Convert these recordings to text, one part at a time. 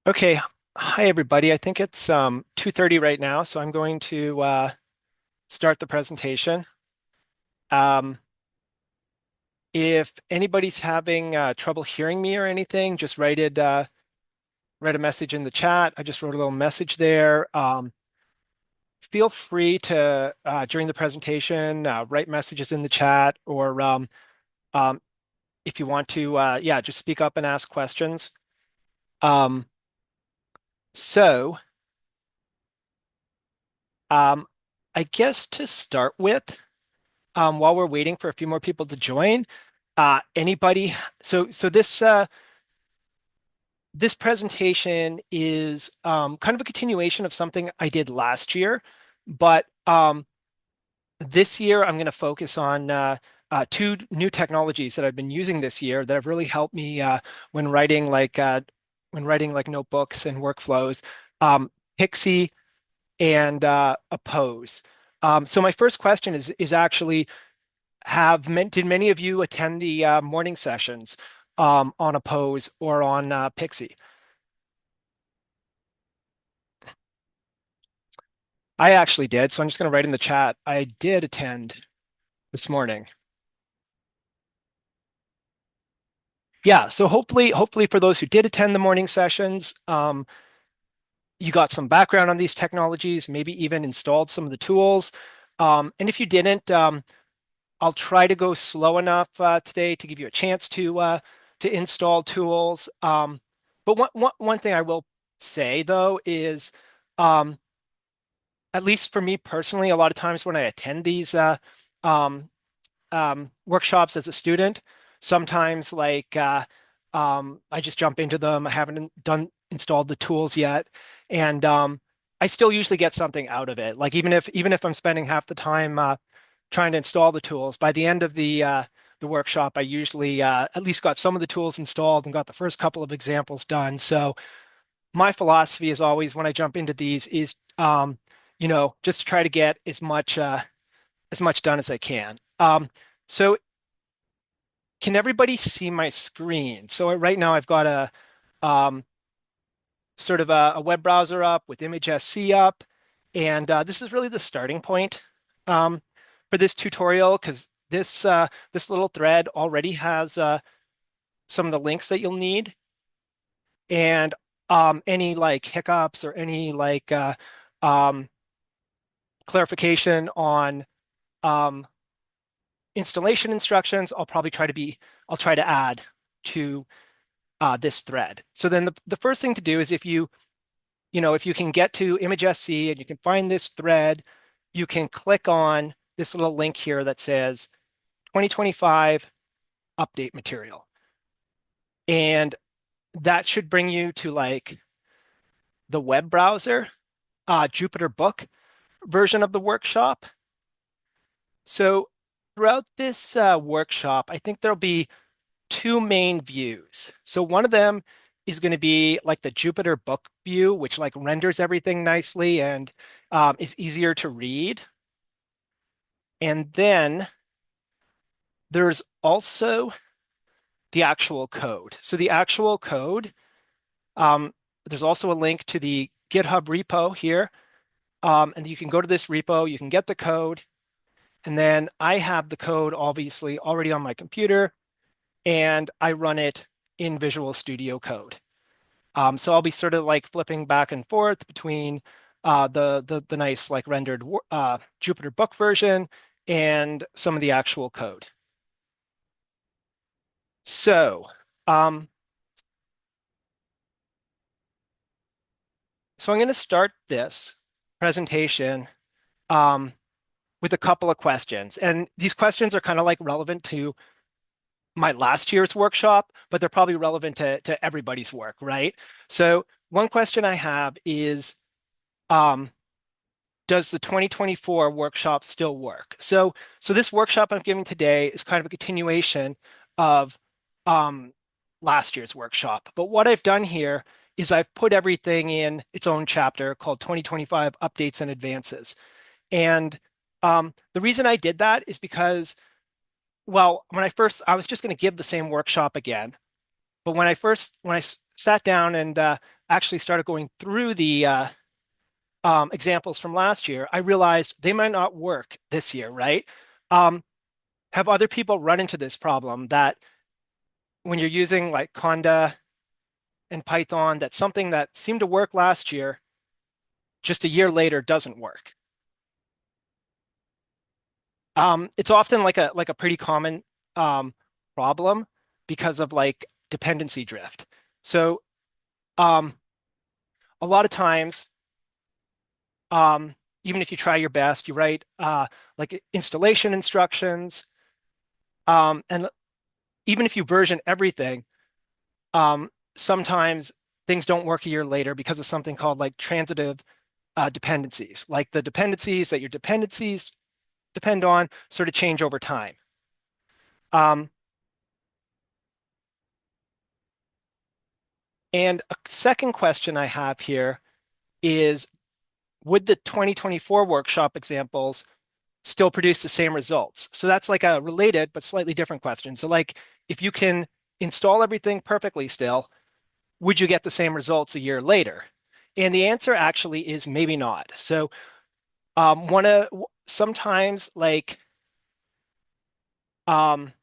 Okay, hi everybody. I think it's 2:30 right now, so I'm going to start the presentation. Um, if anybody's having trouble hearing me or anything, just write a message in the chat. I just wrote a little message there. Feel free to during the presentation write messages in the chat, or um, if you want to, yeah, just speak up and ask questions. Um, so, um, I guess to start with. While we're waiting for a few more people to join, anybody? So this presentation is kind of a continuation of something I did last year, but this year I'm going to focus on two new technologies that I've been using this year that have really helped me when writing when writing like notebooks and workflows. Pixi and Appose. So my first question is actually did many of you attend the morning sessions on Appose or on Pixi? I actually did, so I'm just going to write in the chat. I did attend this morning. Yeah, so hopefully for those who did attend the morning sessions, you got some background on these technologies, maybe even installed some of the tools. And if you didn't, I'll try to go slow enough today to give you a chance to install tools. But one thing I will say though is, um, at least for me personally, a lot of times when I attend these um, workshops as a student, sometimes I just jump into them. I haven't done installed the tools yet, and I still usually get something out of it. Like even if I'm spending half the time trying to install the tools, by the end of the workshop, I usually at least got some of the tools installed and got the first couple of examples done. So my philosophy is always when I jump into these is just to try to get as much done as I can. So can everybody see my screen? So right now I've got a um, sort of a web browser up with ImageSC up, and this is really the starting point for this tutorial because this little thread already has some of the links that you'll need, and any like hiccups or any um, clarification on um, installation instructions, I'll try to add to this thread. So then the first thing to do is if you can get to ImageSC and you can find this thread, you can click on this little link here that says 2025 update material. And that should bring you to like the web browser, Jupyter Book version of the workshop. So throughout this workshop, I think there'll be two main views. So one of them is going to be like the Jupyter book view, which like renders everything nicely and is easier to read. And then there's also the actual code. So the actual code, um, there's also a link to the GitHub repo here. And you can go to this repo, you can get the code. And then I have the code obviously already on my computer and I run it in Visual Studio Code. So I'll be sort of like flipping back and forth between the nice like rendered Jupyter book version and some of the actual code. So um, so I'm going to start this presentation um, with a couple of questions, and these questions are kind of like relevant to my last year's workshop, but they're probably relevant to everybody's work, right? So one question I have is, um, does the 2024 workshop still work? So this workshop I'm giving today is kind of a continuation of um, last year's workshop. But what I've done here is I've put everything in its own chapter called 2025 Updates and Advances. And the reason I did that is because, well, I was just going to give the same workshop again. But when I sat down and actually started going through the examples from last year, I realized they might not work this year, right? Um, have other people run into this problem that when you're using like Conda and Python, that something that seemed to work last year, just a year later doesn't work? It's often like a pretty common um, problem because of like dependency drift. So um, a lot of times, even if you try your best, you write like installation instructions, and even if you version everything, sometimes things don't work a year later because of something called like transitive dependencies. Like the dependencies that your dependencies depend on sort of change over time. Um, and a second question I have here is, would the 2024 workshop examples still produce the same results? So that's like a related but slightly different question. So like if you can install everything perfectly still, would you get the same results a year later? And the answer actually is maybe not. So one of sometimes like um,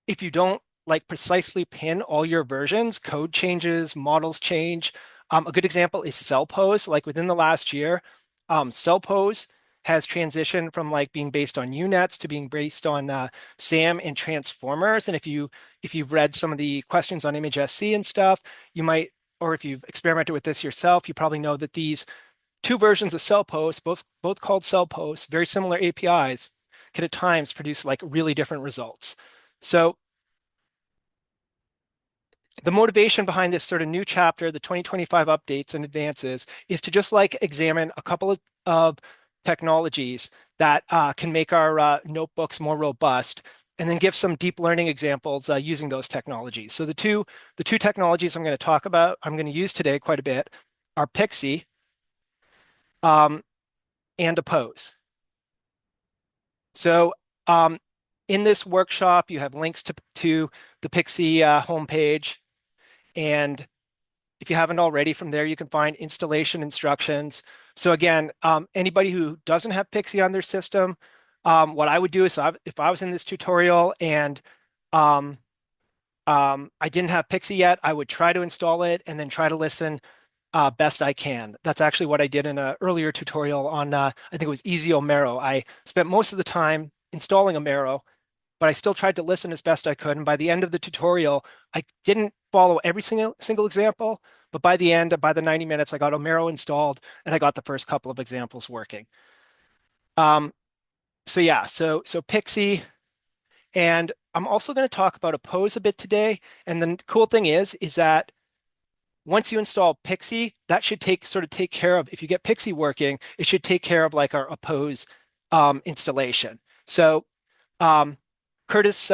if you don't like precisely pin all your versions, code changes, models change. A good example is Cellpose. Like within the last year, Cellpose has transitioned from like being based on UNets to being based on SAM and transformers. And if you've read some of the questions on ImageSC and stuff, you might, or if you've experimented with this yourself, you probably know that these two versions of Cellpose, both called Cellpose, very similar APIs, can at times produce like really different results. So the motivation behind this sort of new chapter, the 2025 updates and advances, is to just like examine a couple of technologies that can make our notebooks more robust, and then give some deep learning examples using those technologies. So the two technologies I'm going to talk about, I'm going to use today quite a bit, are Pixi um, and Appose. So in this workshop, you have links to the Pixi homepage, and if you haven't already, from there you can find installation instructions. So again, anybody who doesn't have Pixi on their system, what I would do is if I was in this tutorial and um, I didn't have Pixi yet, I would try to install it and then try to listen best I can. That's actually what I did in an earlier tutorial on, I think it was Easy Omero. I spent most of the time installing Omero, but I still tried to listen as best I could. And by the end of the tutorial, I didn't follow every single example, but by the end, by the 90 minutes, I got Omero installed and I got the first couple of examples working. Um, so yeah, so Pixi, and I'm also going to talk about Appose a bit today. And the cool thing is that once you install Pixi, that should take care of, if you get Pixi working, it should take care of like our Appose installation. So um, Curtis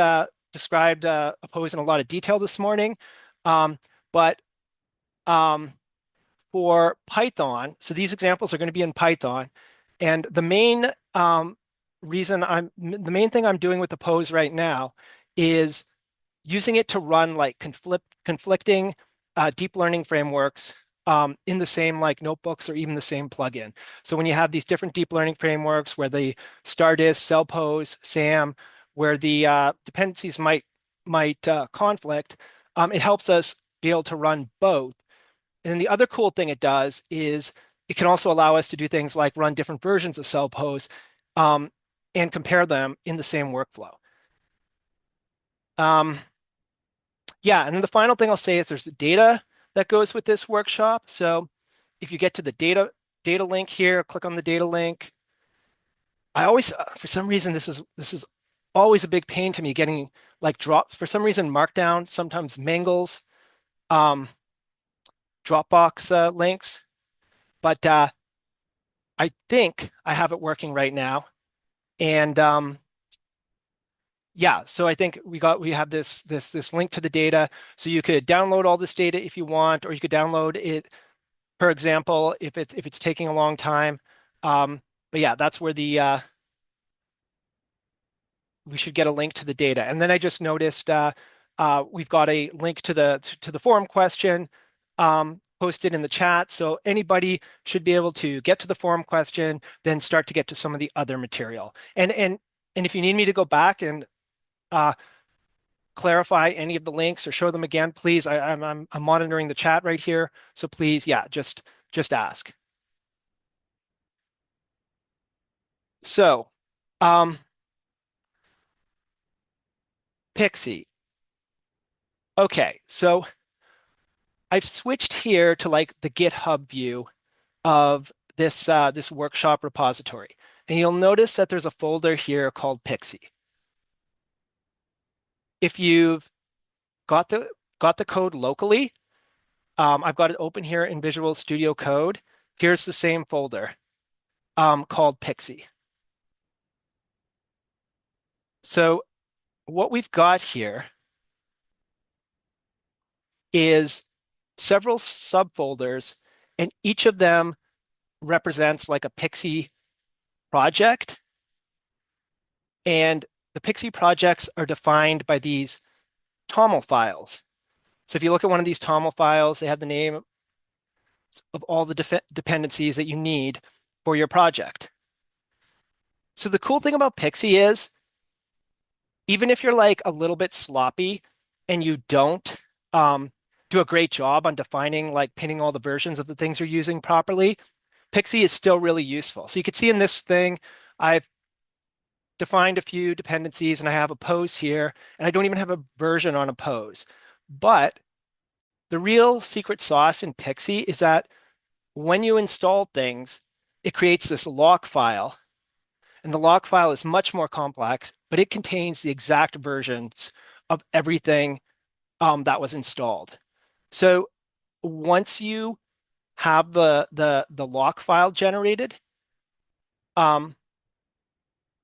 described Appose in a lot of detail this morning, but um, for Python, so these examples are going to be in Python, and the main thing I'm doing with Appose right now is using it to run like conflicting deep learning frameworks in the same like notebooks or even the same plugin. So when you have these different deep learning frameworks where the Stardist, Cellpose, SAM, where the dependencies might conflict, it helps us be able to run both. And then the other cool thing it does is it can also allow us to do things like run different versions of Cellpose um, and compare them in the same workflow. Um, Yeah, and then the final thing I'll say is there's data that goes with this workshop. So if you get to the data link here, click on the data link. I always, for some reason, this is always a big pain to me getting like for some reason, Markdown sometimes mangles um, Dropbox links, but I think I have it working right now. And yeah, so I think we have this link to the data, so you could download all this data if you want, or you could download it per example, if it's taking a long time. But yeah, that's where we should get a link to the data. And then I just noticed we've got a link to the forum question posted in the chat, so anybody should be able to get to the forum question, then start to get to some of the other material. And if you need me to go back and clarify any of the links or show them again, please, I'm monitoring the chat right here, so please, yeah, just ask. So, Pixi. Okay, so I've switched here to like the GitHub view of this workshop repository. And you'll notice that there's a folder here called Pixi. If you've got the code locally, I've got it open here in Visual Studio Code. Here's the same folder called Pixi. So what we've got here is several subfolders, and each of them represents like a Pixi project. And the Pixi projects are defined by these TOML files. So if you look at one of these TOML files, they have the name of all the dependencies that you need for your project. So the cool thing about Pixi is, even if you're like a little bit sloppy and you don't do a great job on defining, like pinning all the versions of the things you're using properly, Pixi is still really useful. So you can see in this thing, I've defined a few dependencies and I have Appose here, and I don't even have a version on Appose. But the real secret sauce in Pixi is that when you install things, it creates this lock file. And the lock file is much more complex, but it contains the exact versions of everything that was installed. So once you have the lock file generated,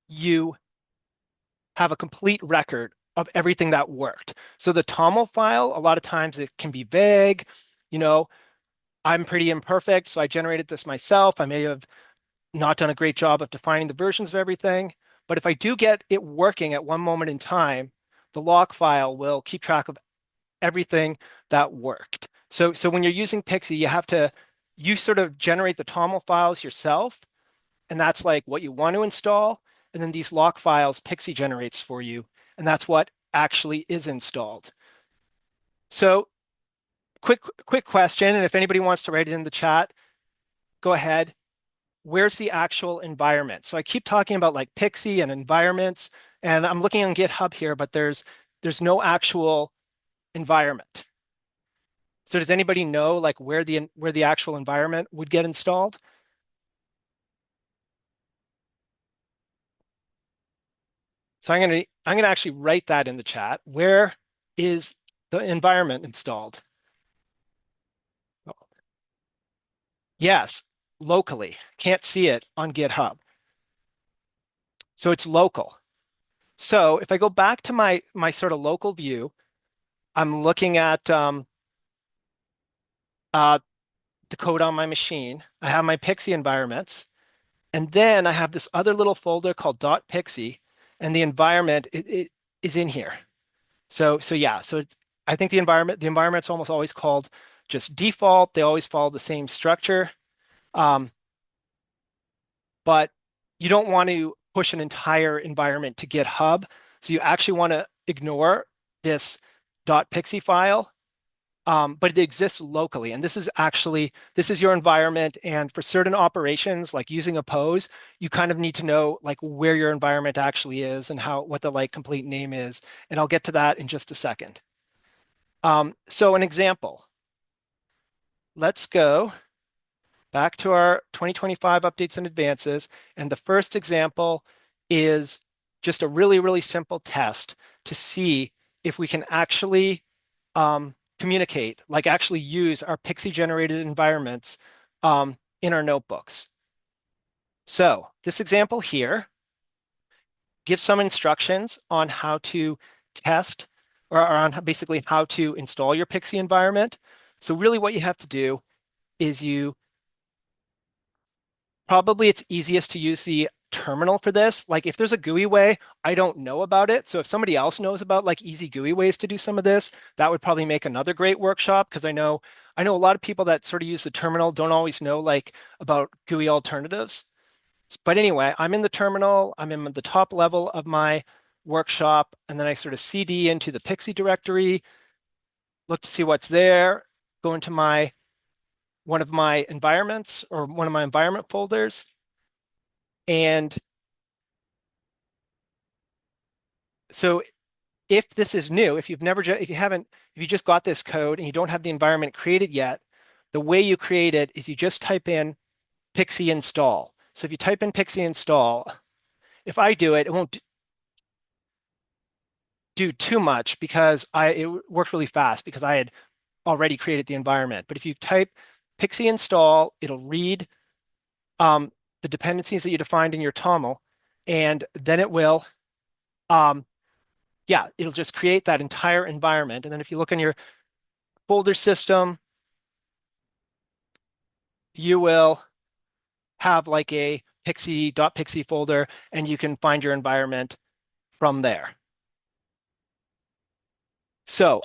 you have a complete record of everything that worked. So the TOML file, a lot of times it can be vague. You know, I'm pretty imperfect, so I generated this myself. I may have not done a great job of defining the versions of everything. But if I do get it working at one moment in time, the lock file will keep track of everything that worked. So when you're using Pixi, you sort of generate the TOML files yourself, and that's like what you want to install. And then these lock files Pixi generates for you, and that's what actually is installed. So quick question, and if anybody wants to write it in the chat, go ahead. Where's the actual environment? So I keep talking about like Pixi and environments, and I'm looking on GitHub here, but there's no actual environment. So does anybody know like where the actual environment would get installed? So I'm gonna actually write that in the chat. Where is the environment installed? Yes, locally. Can't see it on GitHub. So it's local. So if I go back to my sort of local view, I'm looking at the code on my machine. I have my Pixi environments, and then I have this other little folder called .pixi, and the environment it is in here. So yeah, so I think the environment's almost always called just default. They always follow the same structure, but you don't want to push an entire environment to GitHub. So you actually want to ignore this .pixi file. But it exists locally, and this is your environment. And for certain operations, like using Appose, you kind of need to know like where your environment actually is and what the like complete name is. And I'll get to that in just a second. So an example. Let's go back to our 2025 updates and advances. And the first example is just a really, really simple test to see if we can actually communicate, like actually use our Pixi generated environments in our notebooks. So this example here gives some instructions on how to test or on basically how to install your Pixi environment. So really what you have to do is probably it's easiest to use the terminal for this. Like if there's a GUI way, I don't know about it. So if somebody else knows about like easy GUI ways to do some of this, that would probably make another great workshop because I know a lot of people that sort of use the terminal don't always know like about GUI alternatives. But anyway, I'm in the terminal, I'm in the top level of my workshop, and then I sort of CD into the Pixi directory, look to see what's there, go into one of my environments or one of my environment folders. And so if this is new, if you just got this code and you don't have the environment created yet, the way you create it is you just type in Pixi install. So if you type in Pixi install, if I do it, it won't do too much because it worked really fast because I had already created the environment. But if you type Pixi install, it'll read the dependencies that you defined in your TOML, and then it will, yeah, it'll just create that entire environment. And then if you look in your folder system, you will have like a Pixi.pixi folder, and you can find your environment from there. So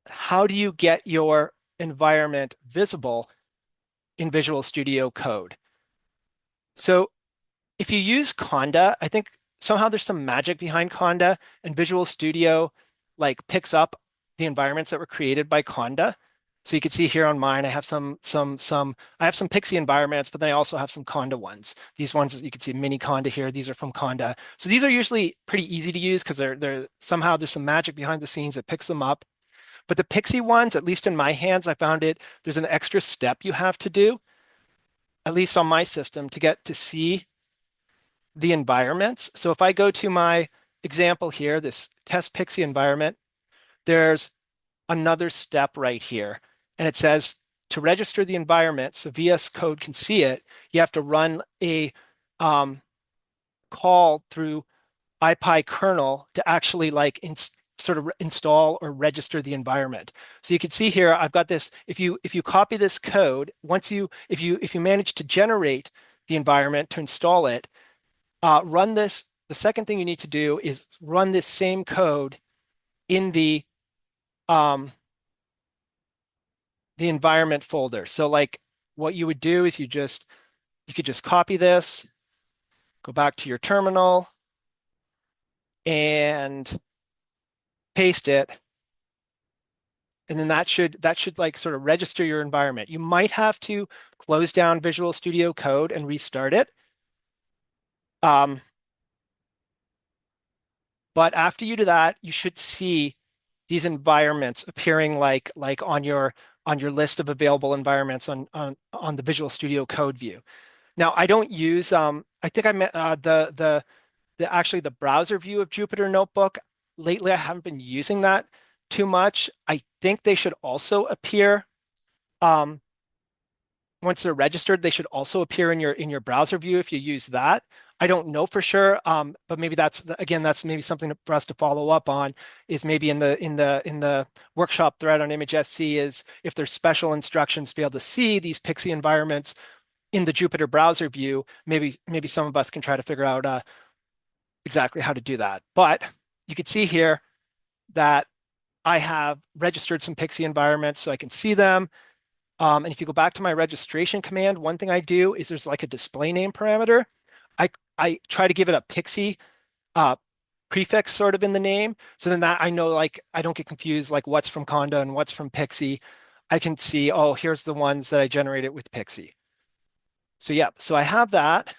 how do you get your environment visible in Visual Studio Code? So if you use Conda, I think somehow there's some magic behind Conda, and Visual Studio like picks up the environments that were created by Conda. So you can see here on mine, I have some Pixi environments, but then I also have some Conda ones. These ones you can see mini Conda here. These are from Conda. So these are usually pretty easy to use because they're somehow there's some magic behind the scenes that picks them up. But the Pixi ones, at least in my hands, I found there's an extra step you have to do, at least on my system, to get to see the environments. So if I go to my example here, this test Pixi environment, there's another step right here. And it says to register the environment so VS Code can see it, you have to run a call through IPyKernel to actually like sort of install or register the environment. So you can see here, I've got this. If you copy this code, if you manage to generate the environment to install it, run this. The second thing you need to do is run this same code in the environment folder. So like what you would do is you could just copy this, go back to your terminal and paste it. And then that should like sort of register your environment. You might have to close down Visual Studio Code and restart it. But after you do that, you should see these environments appearing like on your list of available environments on the Visual Studio Code view. Now, I don't use I think I meant actually the browser view of Jupyter Notebook. Lately, I haven't been using that too much. I think they should also appear once they're registered. They should also appear in your browser view if you use that. I don't know for sure, but maybe that's maybe something for us to follow up on. Is maybe in the workshop thread on ImageSC is if there's special instructions to be able to see these Pixi environments in the Jupyter browser view. Maybe some of us can try to figure out exactly how to do that. But you can see here that I have registered some Pixi environments so I can see them. And if you go back to my registration command, one thing I do is there's like a display name parameter. I try to give it a Pixi prefix sort of in the name. So then that I know like I don't get confused like what's from Conda and what's from Pixi. I can see, oh, here's the ones that I generated with Pixi. So yeah, so I have that.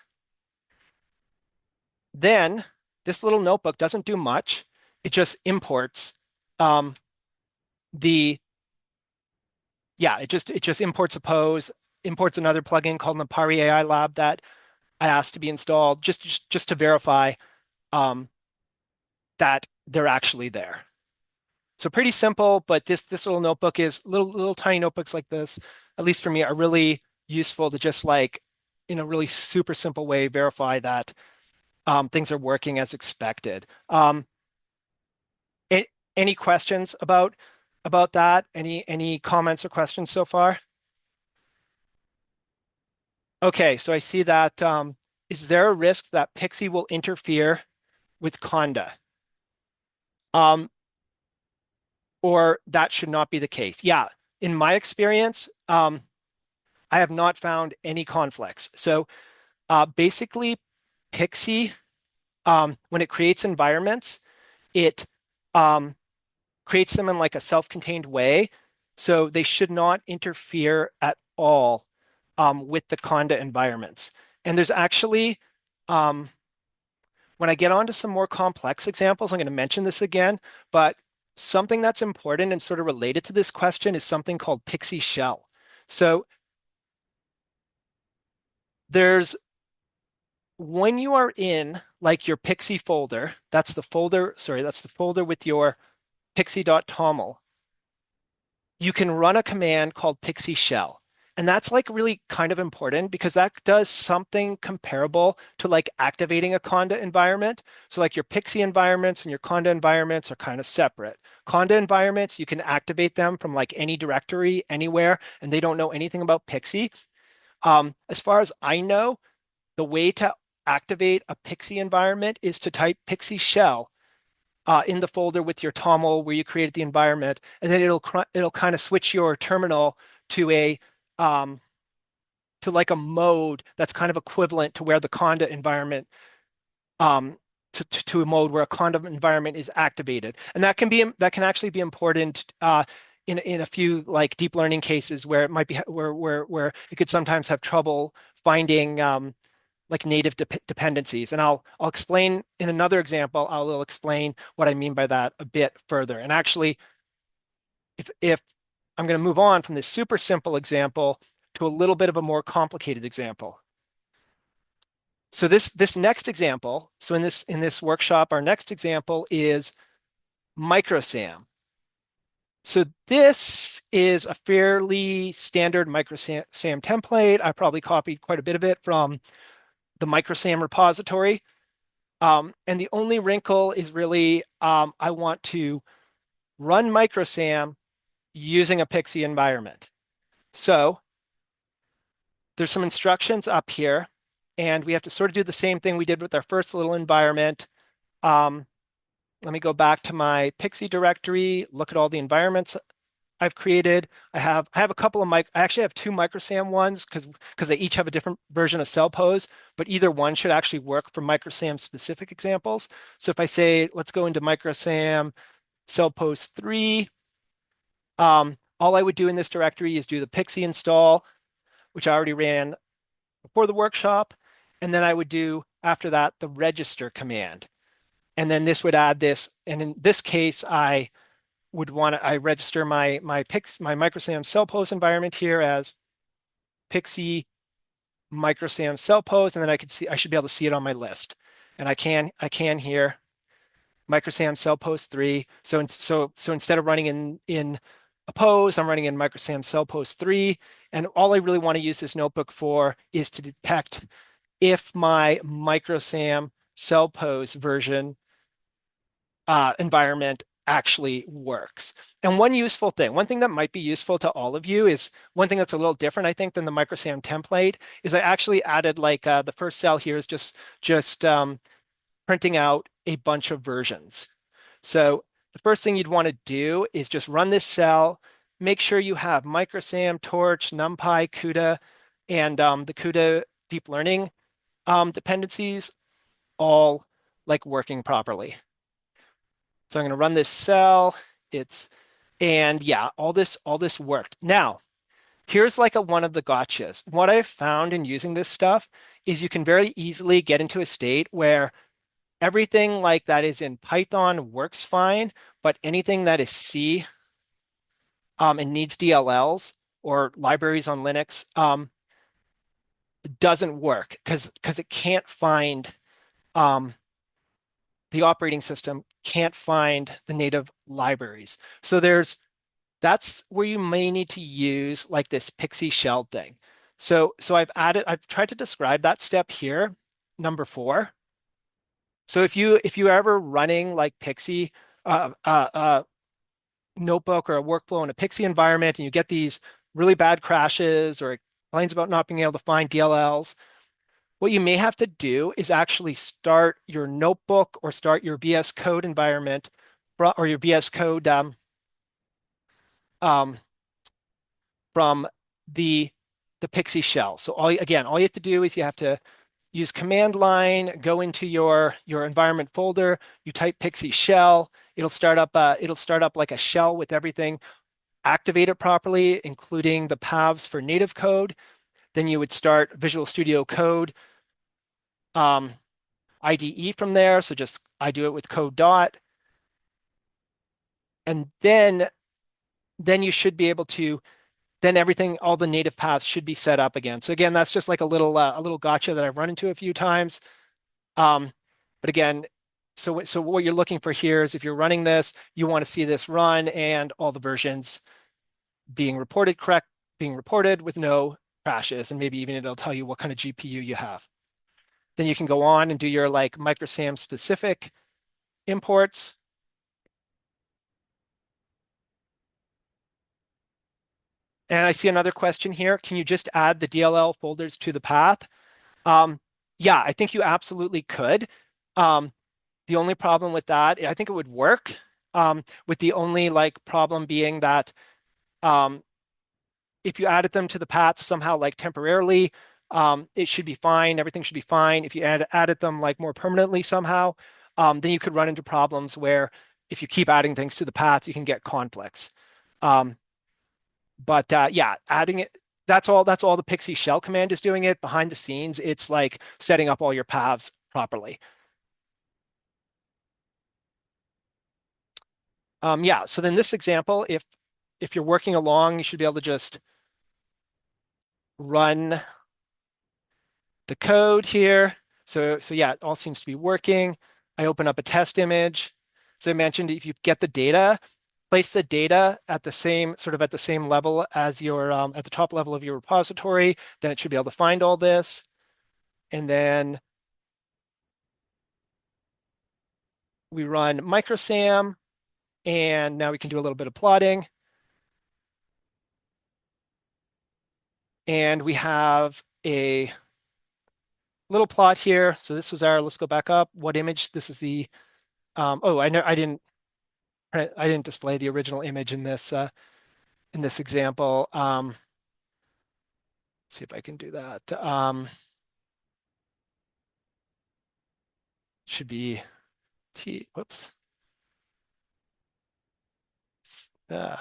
Then this little notebook doesn't do much. It just imports it just imports Appose, imports another plugin called Napari AI Lab that I asked to be installed just to verify that they're actually there. So pretty simple, but this little notebook is little tiny notebooks like this, at least for me, are really useful to just like in a really super simple way verify that things are working as expected. Any questions about that? Any comments or questions so far? Okay, so I see that is there a risk that Pixi will interfere with Conda? Or that should not be the case? Yeah, in my experience, I have not found any conflicts. So basically, Pixi, when it creates environments, it um, creates them in like a self-contained way. So they should not interfere at all with the Conda environments. And there's actually, um, when I get onto some more complex examples, I'm going to mention this again, but something that's important and sort of related to this question is something called Pixi shell. So there's when you are in like your Pixi folder, that's the folder with your pixi.toml, you can run a command called Pixi shell. And that's like really kind of important because that does something comparable to like activating a Conda environment. So like your Pixi environments and your Conda environments are kind of separate. Conda environments, you can activate them from like any directory anywhere, and they don't know anything about Pixi. As far as I know, the way to activate a Pixi environment is to type Pixi shell in the folder with your toml where you created the environment, and then it'll kind of switch your terminal to a um, to like a mode that's kind of equivalent to where the Conda environment um, to a mode where a Conda environment is activated, and that can actually be important in a few like deep learning cases where it might be where it could sometimes have trouble finding like native dependencies. And I'll explain in another example, I'll explain what I mean by that a bit further. And actually, if I'm going to move on from this super simple example to a little bit of a more complicated example. So this next example, so in this workshop, our next example is microsam. So this is a fairly standard microsam template. I probably copied quite a bit of it from the microsam repository. And the only wrinkle is really I want to run microsam using a Pixi environment. So there's some instructions up here, and we have to sort of do the same thing we did with our first little environment. Um, Let me go back to my Pixi directory, look at all the environments I've created. I have a couple of I actually have two microsam ones because they each have a different version of Cellpose, but either one should actually work for microsam specific examples. So if I say, let's go into microsam Cellpose 3, all I would do in this directory is do the Pixi install, which I already ran before the workshop. And then I would do, after that, the register command. And then this would add this. And in this case, I register my microsam Cellpose environment here as Pixi microsam Cellpose, and then I should be able to see it on my list. And I can here microsam Cellpose 3. So instead of running in Appose, I'm running in microsam Cellpose 3. And all I really want to use this notebook for is to detect if my microsam Cellpose version environment actually works. And one thing that might be useful to all of you is one thing that's a little different, I think, than the microsam template is I actually added like the first cell here is just printing out a bunch of versions. So the first thing you'd want to do is just run this cell, make sure you have microsam, torch, numpy, CUDA, and the CUDA deep learning dependencies all like working properly. So I'm going to run this cell. And yeah, all this worked. Now, here's like one of the gotchas. What I've found in using this stuff is you can very easily get into a state where everything like that is in Python works fine, but anything that is C and needs DLLs or libraries on Linux doesn't work because it can't find the operating system can't find the native libraries. So that's where you may need to use like this Pixi shell thing. So I've tried to describe that step here, number 4. So if you ever running like Pixi, notebook or a workflow in a Pixi environment, and you get these really bad crashes or it complains about not being able to find DLLs, What you may have to do is actually start your notebook or start your VS Code environment or your VS Code um, from the the Pixi shell. So all you have to do is you have to use command line, go into your environment folder, you type Pixi shell, it'll start up like a shell with everything, activate it properly, including the paths for native code. Then you would start Visual Studio Code um, IDE from there. So just I do it with code dot, and then you should be able to then everything, all the native paths should be set up again. So again, that's just like a little gotcha that I've run into a few times. Um, but again, so what you're looking for here is if you're running this, you want to see this run and all the versions being reported correct, being reported with no crashes, and maybe even it'll tell you what kind of GPU you have. Then you can go on and do your like microsam specific imports. And I see another question here. Can you just add the DLL folders to the path? Um, yeah, I think you absolutely could. Um, the only problem with that, I think it would work. With the only like problem being that um, if you added them to the path somehow like temporarily, it should be fine. Everything should be fine. If you added them like more permanently somehow, then you could run into problems where if you keep adding things to the path, you can get conflicts. Um, but yeah, adding it, that's all the Pixi shell command is doing it. Behind the scenes, it's like setting up all your paths properly. Yeah, so then this example, if you're working along, you should be able to just run the code here. So yeah, it all seems to be working. I open up a test image. So I mentioned if you get the data, place the data at the same sort of at the same level as your at the top level of your repository, then it should be able to find all this. And then we run microsam, and now we can do a little bit of plotting. And we have a little plot here. So this was our, let's go back up. What image? This is the, oh, I know I didn't display the original image in this example. Let's see if I can do that. Should be whoops. Uh,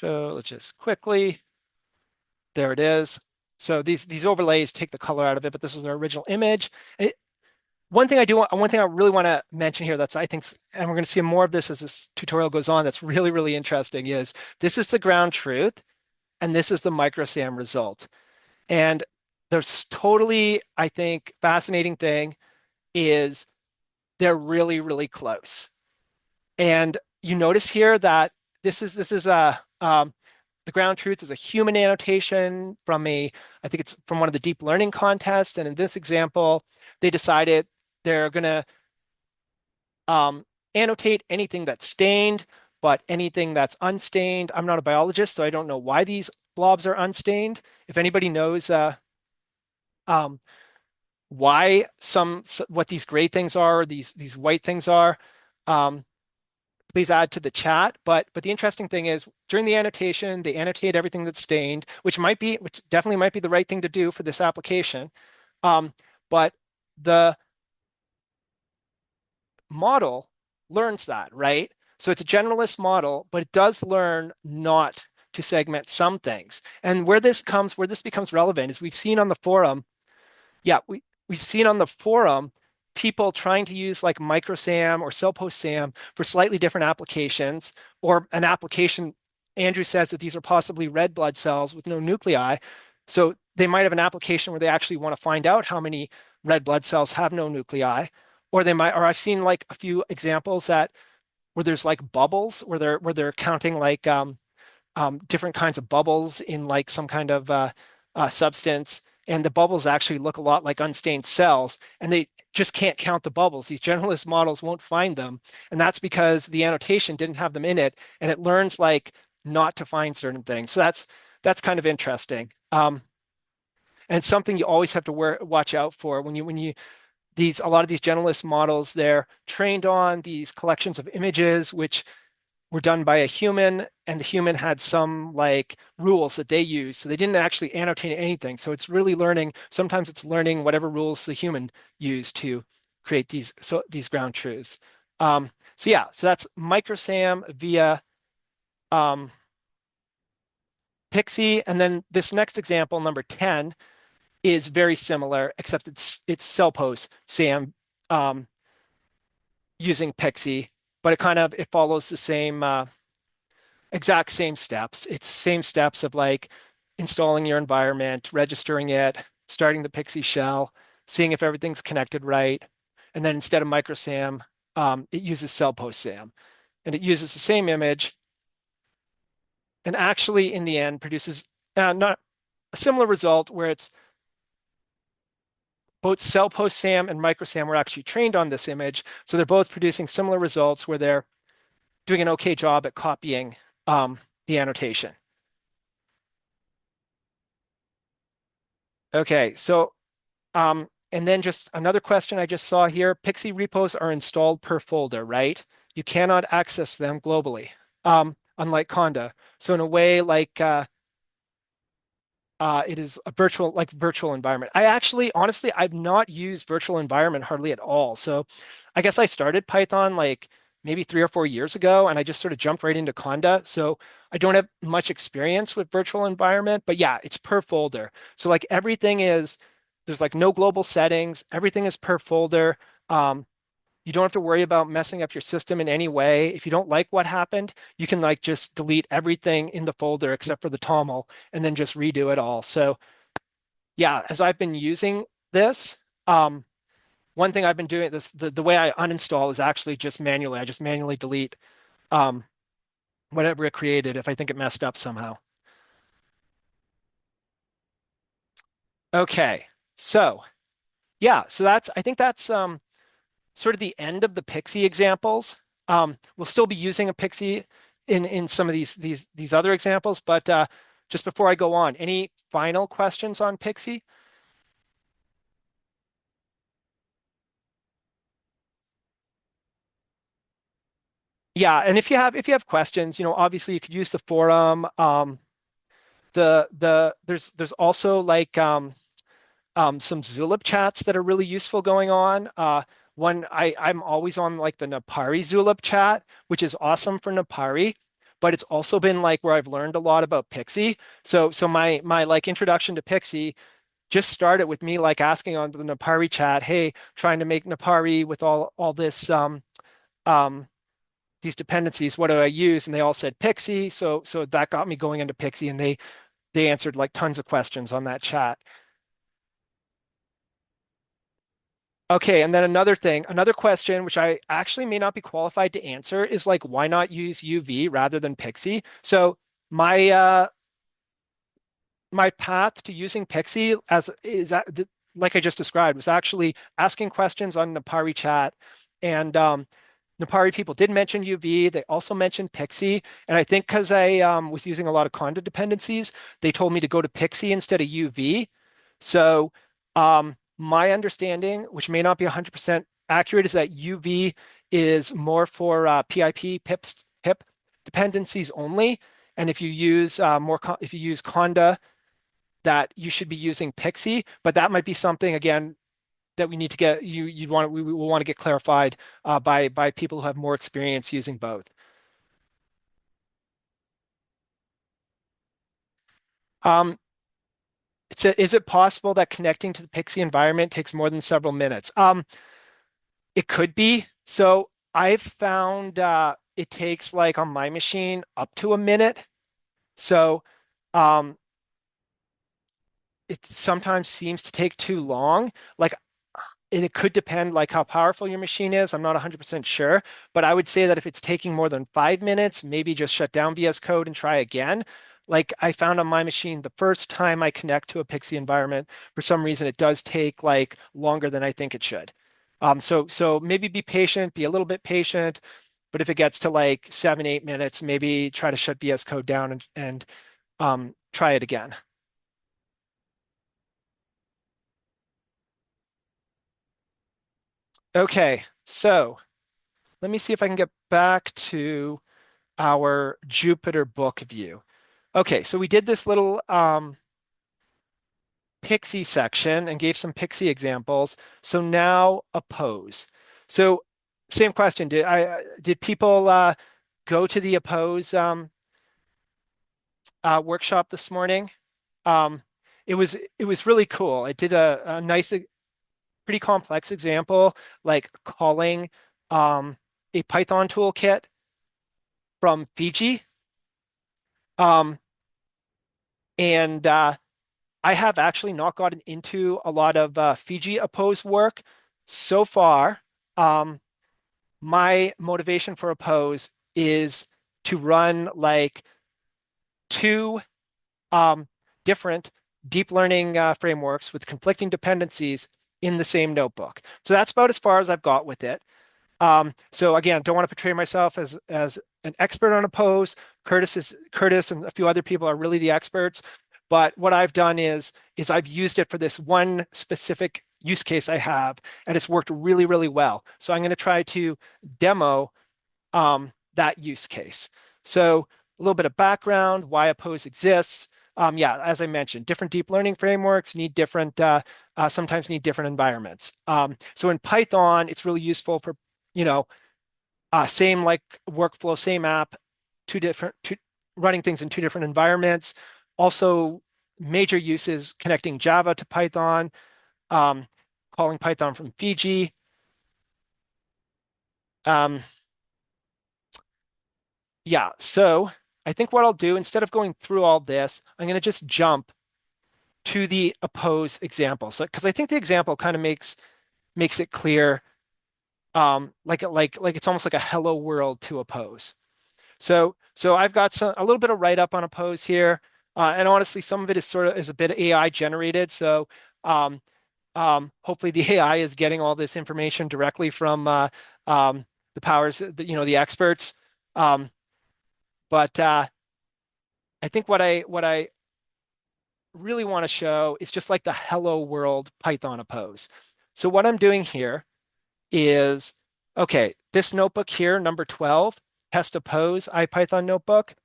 let's just quickly, there it is. So these overlays take the color out of it, but this is our original image. One thing I really want to mention here that's I think, and we're going to see more of this as this tutorial goes on, that's really, really interesting is this is the ground truth and this is the microsam result. And there's totally, I think, fascinating thing is they're really, really close. And you notice here that this is a the ground truth is a human annotation from I think it's from one of the deep learning contests. And in this example, they decided they're going to annotate anything that's stained, but anything that's unstained. I'm not a biologist, so I don't know why these blobs are unstained. If anybody knows um, why what these gray things are, or these white things are, um, please add to the chat. But the interesting thing is during the annotation, they annotate everything that's stained, which definitely might be the right thing to do for this application. But the model learns that, right? So it's a generalist model, but it does learn not to segment some things. And where this becomes relevant is we've seen on the forum, yeah, we've seen on the forum people trying to use like microsam or CellposeSAM for slightly different applications, or an application, Andrew says that these are possibly red blood cells with no nuclei. So they might have an application where they actually want to find out how many red blood cells have no nuclei, or I've seen like a few examples where there's like bubbles where they're counting like different kinds of bubbles in like some kind of substance, and the bubbles actually look a lot like unstained cells, and they just can't count the bubbles. These generalist models won't find them, and that's because the annotation didn't have them in it, and it learns like not to find certain things. So that's kind of interesting. And something you always have to watch out for when you these a lot of these generalist models, they're trained on these collections of images which were done by a human, and the human had some like rules that they use. So they didn't actually annotate anything. So it's really learning, sometimes it's learning whatever rules the human used to create these ground truths. So yeah, so that's microsam via um, Pixi. And then this next example, number 10, is very similar, except it's Cellpose SAM using Pixi, but it follows the same exact same steps. It's same steps of like installing your environment, registering it, starting the Pixi shell, seeing if everything's connected right, and then instead of microsam, it uses CellposeSAM, and it uses the same image, and actually in the end produces not a similar result where it's both CellposeSAM and microsam were actually trained on this image, so they're both producing similar results where they're doing an okay job at copying the annotation. Okay, so and then just another question I just saw here, Pixi repos are installed per folder, right? You cannot access them globally, unlike Conda. So in a way, like it is a virtual environment. I actually, honestly, I've not used virtual environment hardly at all. So I guess I started Python like maybe 3 or 4 years ago, and I just sort of jumped right into Conda. So I don't have much experience with virtual environment, but yeah, it's per folder. So like everything is, there's like no global settings. Everything is per folder. Um, you don't have to worry about messing up your system in any way. If you don't like what happened, you can like just delete everything in the folder except for the toml and then just redo it all. So yeah, as I've been using this, one thing I've been doing the way I uninstall is actually just manually. I just manually delete um, whatever it created if I think it messed up somehow. Okay, so yeah, so I think that's sort of the end of the Pixi examples. We'll still be using a Pixi in some of these other examples, but just before I go on, any final questions on Pixi? Yeah, and if you have questions, obviously you could use the forum. There's also like some Zulip chats that are really useful going on. I'm always on like the Napari Zulip chat, which is awesome for Napari, but it's also been like where I've learned a lot about Pixi. So my like introduction to Pixi just started with me like asking on the Napari chat, hey, trying to make Napari with all this um these dependencies, what do I use? And they all said Pixi. So that got me going into Pixi, and they answered like tons of questions on that chat. Okay, and then another question, which I actually may not be qualified to answer, is like, why not use UV rather than Pixi? So my my path to using Pixi as is that like I just described was actually asking questions on Napari chat, and Napari people did mention UV. They also mentioned Pixi, and I think because I was using a lot of Conda dependencies, they told me to go to Pixi instead of UV. So my understanding, which may not be 100% accurate, is that UV is more for pip dependencies only. And if you use if you use Conda, that you should be using Pixi, but that might be something again that we need to get we will want to get clarified by people who have more experience using both. Um, is it possible that connecting to the Pixi environment takes more than several minutes? It could be. So I've found it takes like on my machine up to a minute. So um, it sometimes seems to take too long. Like and it could depend like how powerful your machine is. I'm not 100% sure, but I would say that if it's taking more than 5 minutes, maybe just shut down VS Code and try again. Like I found on my machine, the first time I connect to a Pixi environment, for some reason, it does take like longer than I think it should. So maybe be patient, be a little bit patient, but if it gets to like 7, 8 minutes, maybe try to shut VS Code down and try it again. Okay, so let me see if I can get back to our Jupyter book view. Okay, so we did this little Pixi section and gave some Pixi examples. So now Appose. So same question. Did people go to the Appose workshop this morning? Um, it was really cool. It did a nice, pretty complex example, like calling a Python toolkit from Fiji. Um, and I have actually not gotten into a lot of Fiji Appose work so far. Um, my motivation for Appose is to run like two um, different deep learning frameworks with conflicting dependencies in the same notebook. So that's about as far as I've got with it. So again, don't want to portray myself as an expert on Appose. Curtis and a few other people are really the experts. But what I've done is I've used it for this one specific use case I have, and it's worked really, really well. So I'm going to try to demo that use case. So a little bit of background, why Appose exists. Yeah, as I mentioned, different deep learning frameworks need different, sometimes need different environments. So in Python, it's really useful for, you know, same like workflow, same app, running things in two different environments. Also, major uses connecting Java to Python, um, calling Python from Fiji. Um, yeah, so I think what I'll do, instead of going through all this, I'm going to just jump to the Appose example. So, because I think the example kind of makes it clear, like it's almost like a hello world to Appose. So I've got a little bit of write up on Appose here, and honestly, some of it is a bit AI generated. So um, hopefully the AI is getting all this information directly from the powers, the experts. Um, but I think what I really want to show is just like the hello world Python Appose. So what I'm doing here is, okay, this notebook here, number 12, test Appose IPython notebook.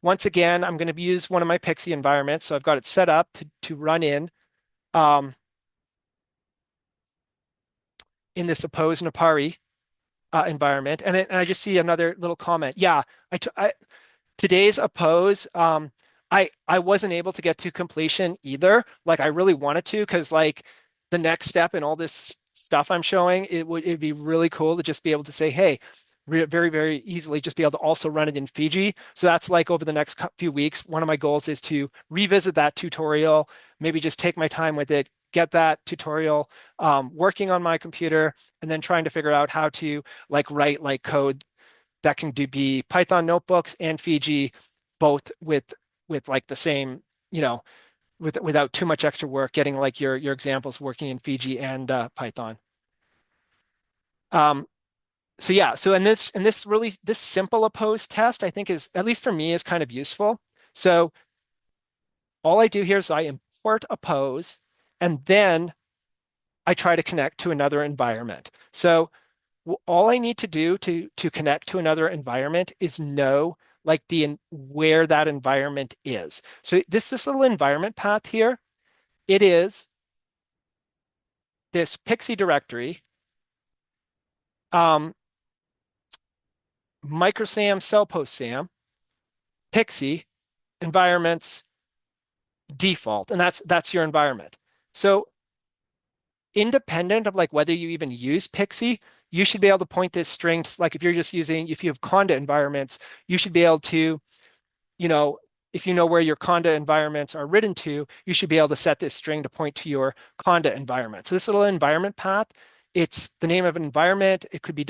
Once again, I'm going to use one of my Pixi environments. So I've got it set up to run um, in this Appose Napari environment. And I just see another little comment. Yeah, today's Appose, I wasn't able to get to completion either. Like I really wanted to, because like the next step in all this stuff I'm showing, it'd be really cool to just be able to say, hey, very, very easily just be able to also run it in Fiji. So that's like over the next few weeks, one of my goals is to revisit that tutorial, maybe just take my time with it, get that tutorial working on my computer, and then trying to figure out how to like write like code that can be Python notebooks and Fiji, both with like the same, without too much extra work, getting like your examples working in Fiji and Python. Um, so yeah, so this simple Appose test, I think is, at least for me, is kind of useful. So all I do here is I import Appose, and then I try to connect to another environment. So all I need to do to connect to another environment is know like where that environment is. So this little environment path here, it is this Pixi directory, um, microsam, CellposeSAM, Pixi, environments, default, and that's your environment. So independent of like whether you even use Pixi, you should be able to point this string to, like if you have Conda environments, you should be able to, you know, if you know where your Conda environments are written to, you should be able to set this string to point to your Conda environment. So this little environment path, it's the name of an environment. It could be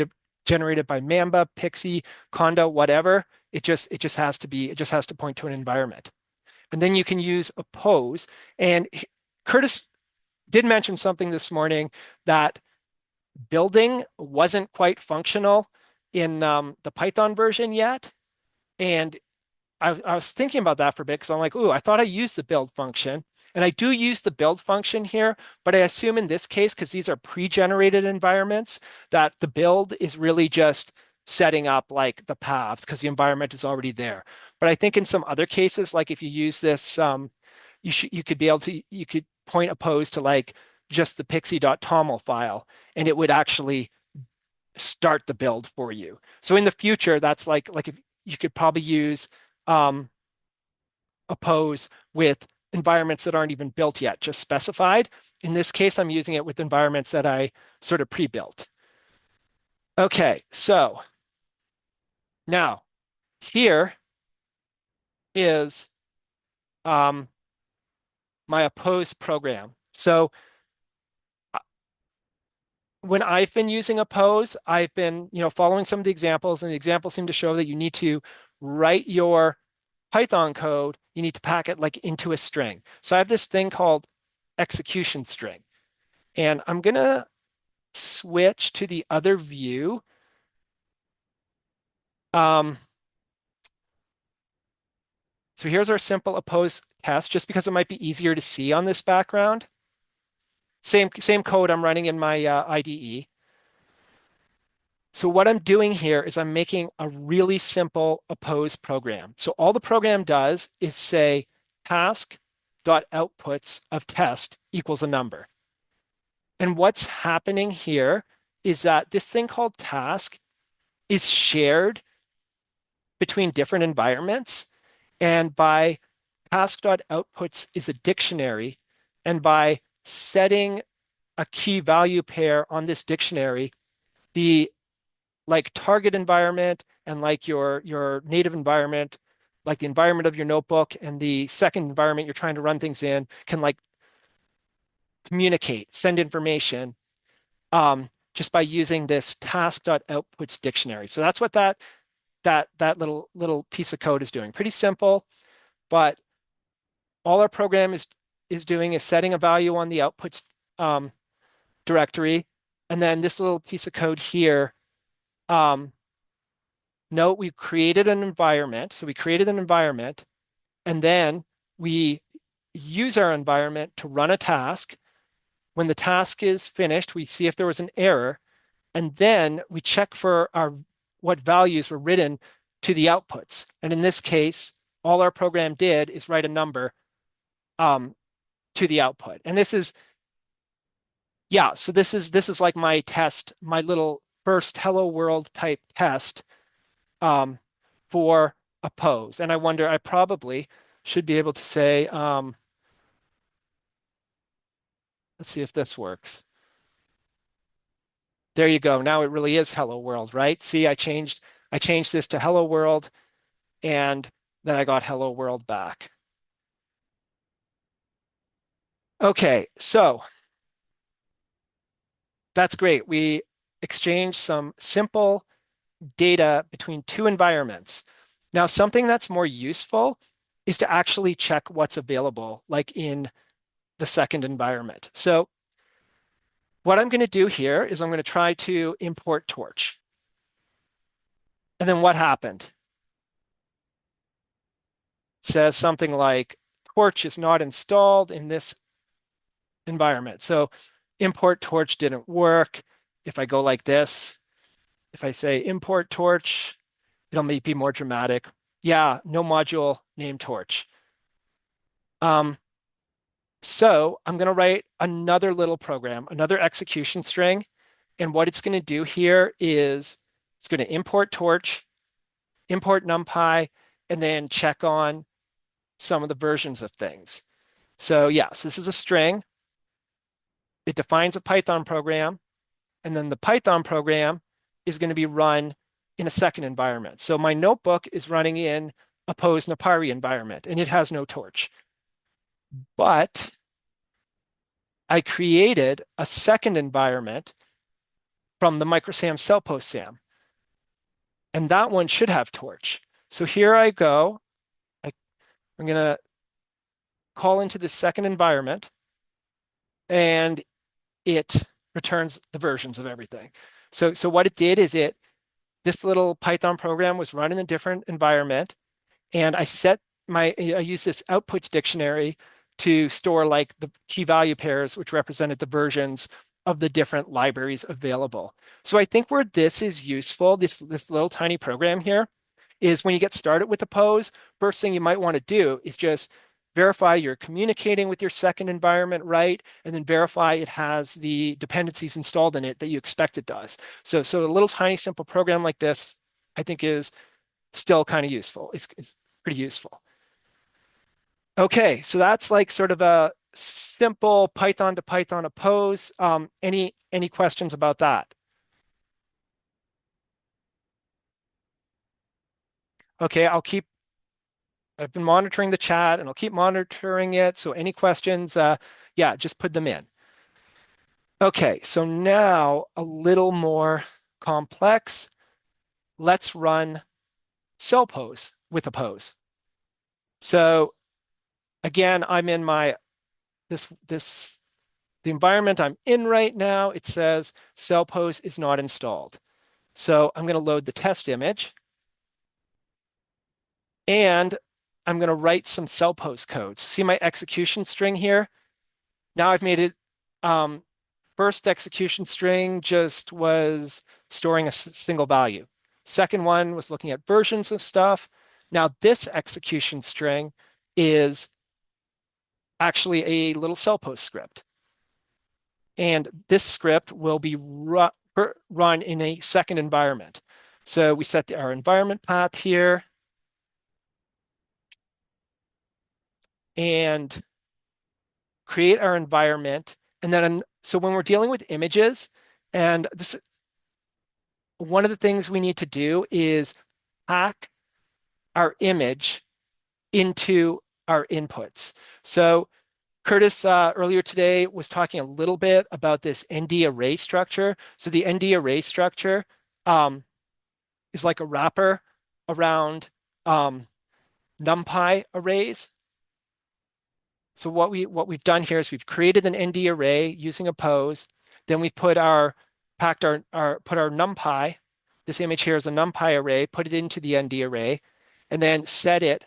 generated by Mamba, Pixi, Conda, whatever. It just has to point to an environment. And then you can use Appose. And Curtis did mention something this morning that building wasn't quite functional. in the Python version yet. And I was thinking about that for a bit because I'm like, ooh, I thought I used the build function. And I do use the build function here, but I assume in this case, because these are pre-generated environments, that the build is really just setting up like the paths because the environment is already there. But I think in some other cases, like if you use this, you could be able to you could point Appose to like just the pixi.toml file, and it would actually start the build for you. So in the future, that's like if you could probably use um, Appose with environments that aren't even built yet, just specified. In this case, I'm using it with environments that I sort of pre-built. Okay, so now here is um, my Appose program. So when I've been using Appose, I've been, following some of the examples, and the examples seem to show that you need to write your Python code, you need to pack it like into a string. So I have this thing called execution string, and I'm gonna switch to the other view. Um, so here's our simple Appose test, just because it might be easier to see on this background. Same code I'm running in my IDE. So what I'm doing here is I'm making a really simple Appose program. So all the program does is say task.outputs of test equals a number. And what's happening here is that this thing called task is shared between different environments. And by task.outputs is a dictionary. And by setting a key value pair on this dictionary, the like target environment and like your native environment, like the environment of your notebook and the second environment you're trying to run things in can like communicate, send information just by using this task.outputs dictionary. So that's what that little piece of code is doing. Pretty simple, but all our program is doing is setting a value on the outputs directory, and then this little piece of code here. Note we created an environment. So we created an environment, and then we use our environment to run a task. When the task is finished, we see if there was an error, and then we check for what values were written to the outputs. And in this case, all our program did is write a number to the output. And so this is like my test, my little first hello world type test for Appose. And I probably should be able to say, let's see if this works. There you go. Now it really is hello world, right? See, I changed this to hello world, and then I got hello world back. Okay, so that's great. We exchanged some simple data between two environments. Now, something that's more useful is to actually check what's available, like in the second environment. So what I'm going to do here is I'm going to try to import Torch. And then what happened? It says something like Torch is not installed in this environment. So import Torch didn't work. If I go like this, if I say import Torch, it'll maybe be more dramatic. Yeah, no module named Torch. So I'm going to write another little program, another execution string. And what it's going to do here is it's going to import Torch, import NumPy, and then check on some of the versions of things. So yes, this is a string. It defines a Python program, and then the Python program is going to be run in a second environment. So my notebook is running in Appose Napari environment, and it has no Torch. But I created a second environment from the microsam CellposeSAM, and that one should have Torch. So here I go. I'm going to call into this second environment, and it returns the versions of everything. So what it did is it this little Python program was run in a different environment, and I use this outputs dictionary to store like the key value pairs, which represented the versions of the different libraries available. So I think where this is useful, this little tiny program here, is when you get started with Appose, first thing you might want to do is just verify you're communicating with your second environment right, and then verify it has the dependencies installed in it that you expect it does. So a little tiny simple program like this, I think is still kind of useful. It's pretty useful. Okay, so that's like sort of a simple Python to Python Appose. Any questions about that? Okay, I've been monitoring the chat and I'll keep monitoring it. So any questions, yeah, just put them in. Okay, so now a little more complex. Let's run Cellpose with Appose. So again, I'm in my the environment I'm in right now. It says Cellpose is not installed. So I'm going to load the test image, and I'm going to write some Cellpose codes. See my execution string here? Now I've made it first execution string just was storing a single value. Second one was looking at versions of stuff. Now this execution string is actually a little Cellpose script. And this script will be run in a second environment. So we set our environment path here. And create our environment. And then, so when we're dealing with images, and this, one of the things we need to do is pack our image into our inputs. So Curtis earlier today was talking a little bit about this ND array structure. So the ND array structure is like a wrapper around NumPy arrays. So what we've done here is we've created an ND array using Appose. Then we put our NumPy. This image here is a NumPy array. Put it into the ND array, and then set it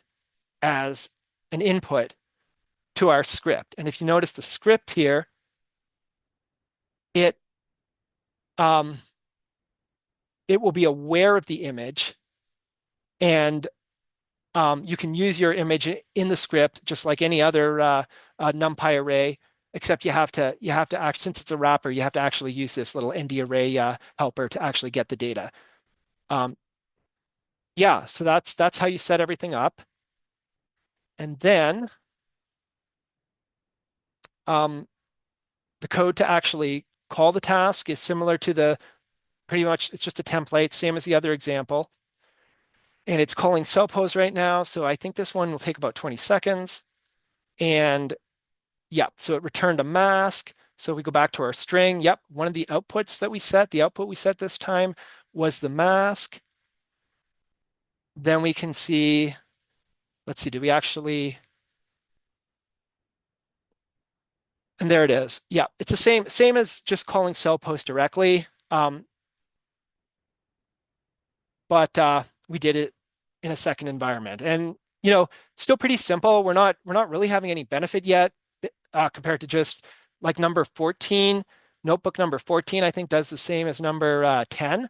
as an input to our script. And if you notice the script here, it it will be aware of the image, and you can use your image in the script just like any other NumPy array, except you have to since it's a wrapper, you have to actually use this little ND array helper to actually get the data. Yeah, so that's how you set everything up. And then the code to actually call the task is similar to the pretty much, it's just a template, same as the other example. And it's calling Cellpose right now. So I think this one will take about 20 seconds. And yeah, so it returned a mask. So we go back to our string. Yep, one of the outputs that we set, the output we set this time was the mask. Then we can see, let's see, do we actually, and there it is. Yeah, it's the same as just calling Cellpose directly. But we did it in a second environment. And still pretty simple. We're not really having any benefit yet compared to just like number 14. Notebook number 14, I think, does the same as number 10.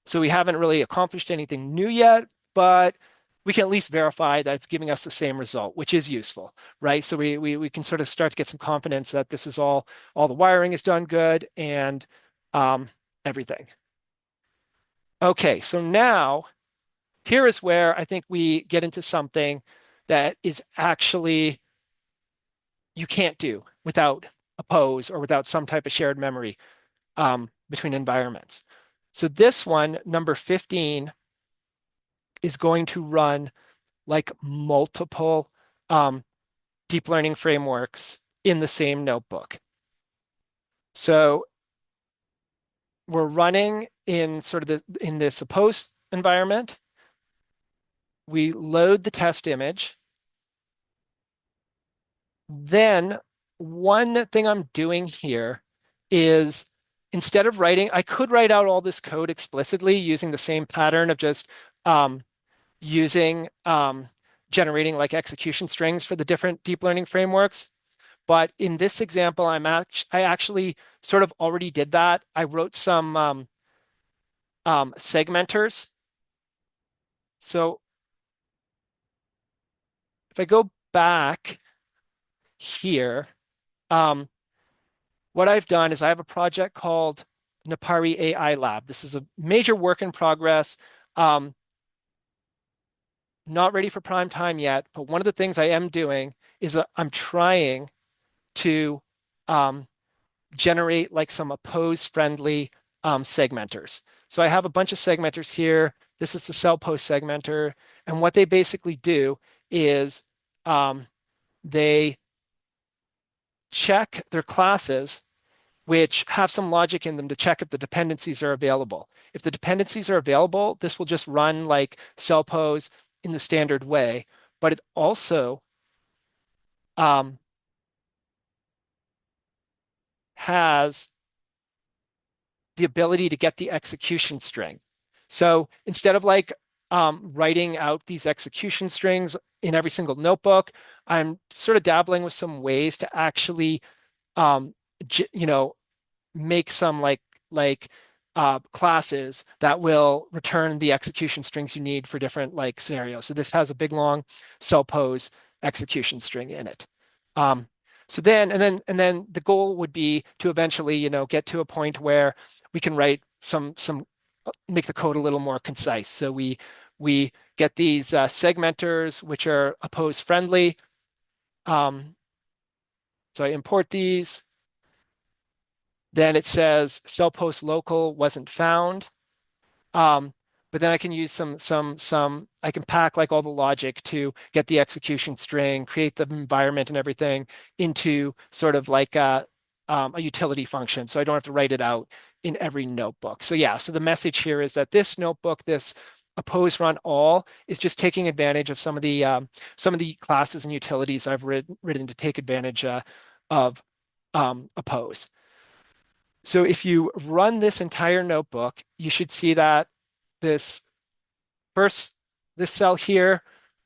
So we haven't really accomplished anything new yet, but we can at least verify that it's giving us the same result, which is useful, right? So we can sort of start to get some confidence that this is all the wiring is done good and everything. Okay, so now here is where I think we get into something that is actually you can't do without Appose or without some type of shared memory between environments. So this one, number 15, is going to run like multiple deep learning frameworks in the same notebook. So we're running in sort of in this Appose environment. We load the test image. Then one thing I'm doing here is instead of writing, I could write out all this code explicitly using the same pattern of just um, using generating like execution strings for the different deep learning frameworks. But in this example, I actually sort of already did that. I wrote some segmenters. So if I go back here, um, what I've done is I have a project called Napari AI Lab. This is a major work in progress. Um, not ready for prime time yet, but one of the things I am doing is I'm trying to um, generate like some Appose friendly segmenters. So I have a bunch of segmenters here. This is the Cellpose segmenter. And what they basically do is um, they check their classes which have some logic in them to check if the dependencies are available. If the dependencies are available, this will just run like Cellpose in the standard way, but it also um, has the ability to get the execution string. So instead of like writing out these execution strings in every single notebook, I'm sort of dabbling with some ways to actually, um, you know, make some classes that will return the execution strings you need for different like scenarios. So this has a big long Cellpose execution string in it. Um, so then the goal would be to eventually, get to a point where we can write some make the code a little more concise. So we get these segmenters which are Appose friendly. Um, so I import these. Then it says Cellpost local wasn't found. Um, but then I can use I can pack like all the logic to get the execution string, create the environment and everything into sort of like a utility function. So I don't have to write it out in every notebook. So yeah, so the message here is that this notebook, this Appose run all is just taking advantage of some of the classes and utilities I've written to take advantage of Appose. So if you run this entire notebook, you should see that this first, this cell here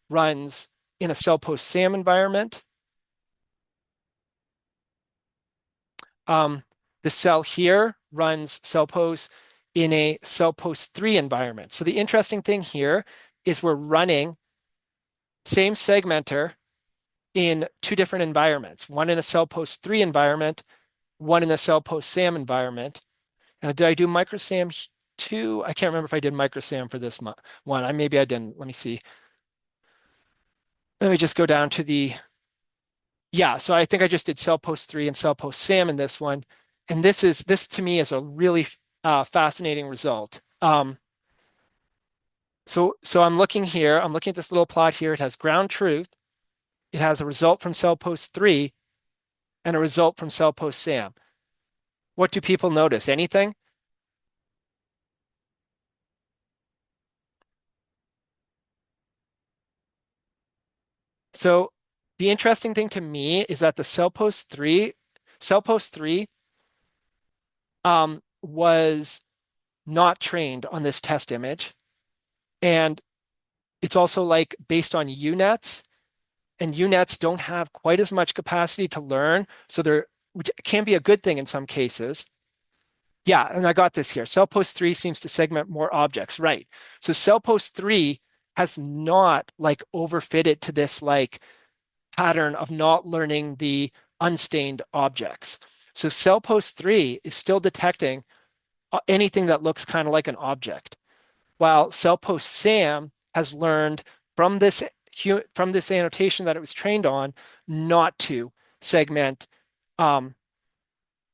runs in a CellposeSAM environment. Um, the cell here runs Cellpose in a Cellpose 3 environment. So the interesting thing here is we're running same segmenter in two different environments, one in a Cellpose 3 environment, one in a CellposeSAM environment. And did I do microsam too? I can't remember if I did microsam for this one. Maybe I didn't. Let me see. Let me just go down to yeah, so I think I just did Cellpose 3 and CellposeSAM in this one. And this to me is a really fascinating result. So I'm looking here, I'm looking at this little plot here. It has ground truth. It has a result from Cellpose 3 and a result from CellposeSAM. What do people notice? Anything? So the interesting thing to me is that the Cellpose 3 was not trained on this test image. And it's also like based on UNets, and UNets don't have quite as much capacity to learn. So which can be a good thing in some cases. Yeah, and I got this here. Cellpose 3 seems to segment more objects, right? So Cellpose 3 has not like overfitted to this like pattern of not learning the unstained objects. So Cellpose 3 is still detecting anything that looks kind of like an object, while CellposeSAM has learned from this annotation that it was trained on not to segment um,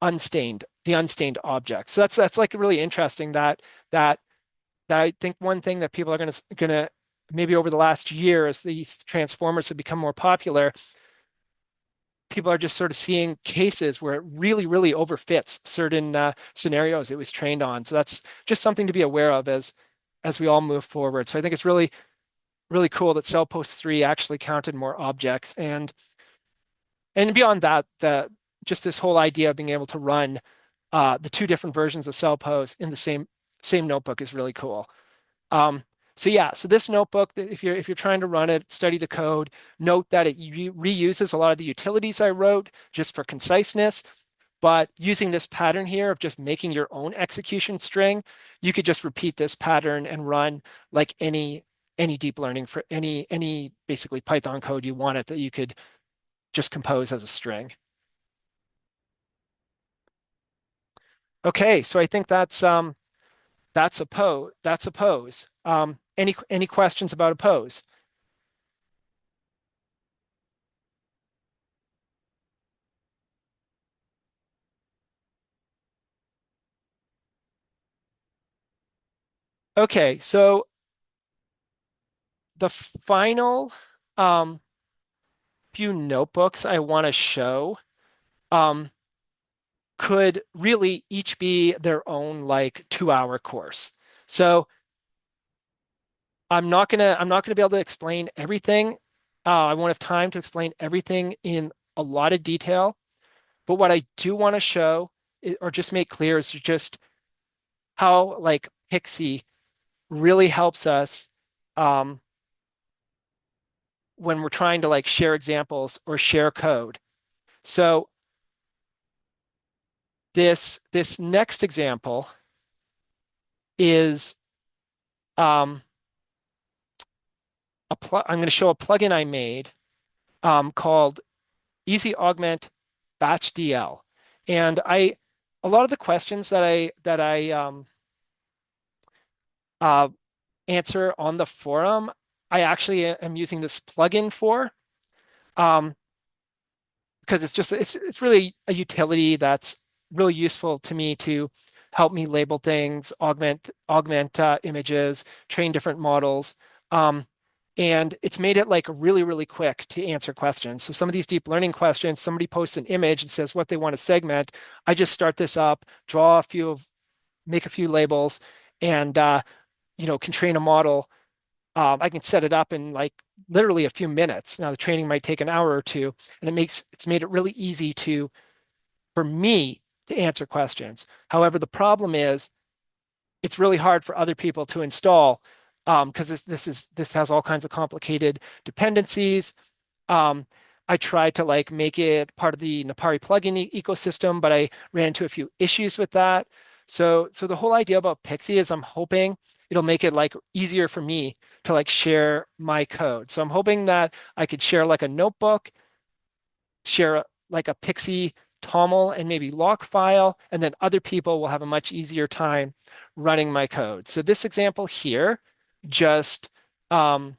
the unstained objects. So that's like really interesting that I think one thing that people are gonna maybe over the last year as these transformers have become more popular, people are just sort of seeing cases where it really overfits certain scenarios it was trained on. So that's just something to be aware of as we all move forward. So I think it's really cool that Cellpose 3 actually counted more objects, and beyond that, just this whole idea of being able to run the two different versions of Cellpose in the same notebook is really cool. Um, so yeah, so this notebook, if you're trying to run it, study the code, note that it reuses a lot of the utilities I wrote just for conciseness. But using this pattern here of just making your own execution string, you could just repeat this pattern and run like any deep learning for any basically Python code you wanted that you could just compose as a string. Okay, so I think that's a pose. Any questions about a pose? Okay, so the final um, few notebooks I want to show um, could really each be their own like 2-hour course. So I'm not gonna be able to explain everything. I won't have time to explain everything in a lot of detail. But what I do want to show or just make clear is just how like Pixi really helps us um, when we're trying to like share examples or share code. So this next example is um, I'm going to show a plugin I made called Easy Augment Batch DL, and a lot of the questions that I uh, answer on the forum, I actually am using this plugin for. Um, because it's really a utility that's really useful to me to help me label things, augment images, train different models. Um, and it's made it like really quick to answer questions. So some of these deep learning questions, somebody posts an image and says what they want to segment. I just start this up, make a few labels, and can train a model. I can set it up in like literally a few minutes. Now the training might take an hour or two, and it's made it really easy for me to answer questions. However, the problem is it's really hard for other people to install because this has all kinds of complicated dependencies. Um, I tried to like make it part of the Napari plugin ecosystem, but I ran into a few issues with that. So the whole idea about Pixi is I'm hoping it'll make it like easier for me to like share my code. So I'm hoping that I could share like a notebook, share like a Pixi TOML and maybe lock file, and then other people will have a much easier time running my code. So this example here just um,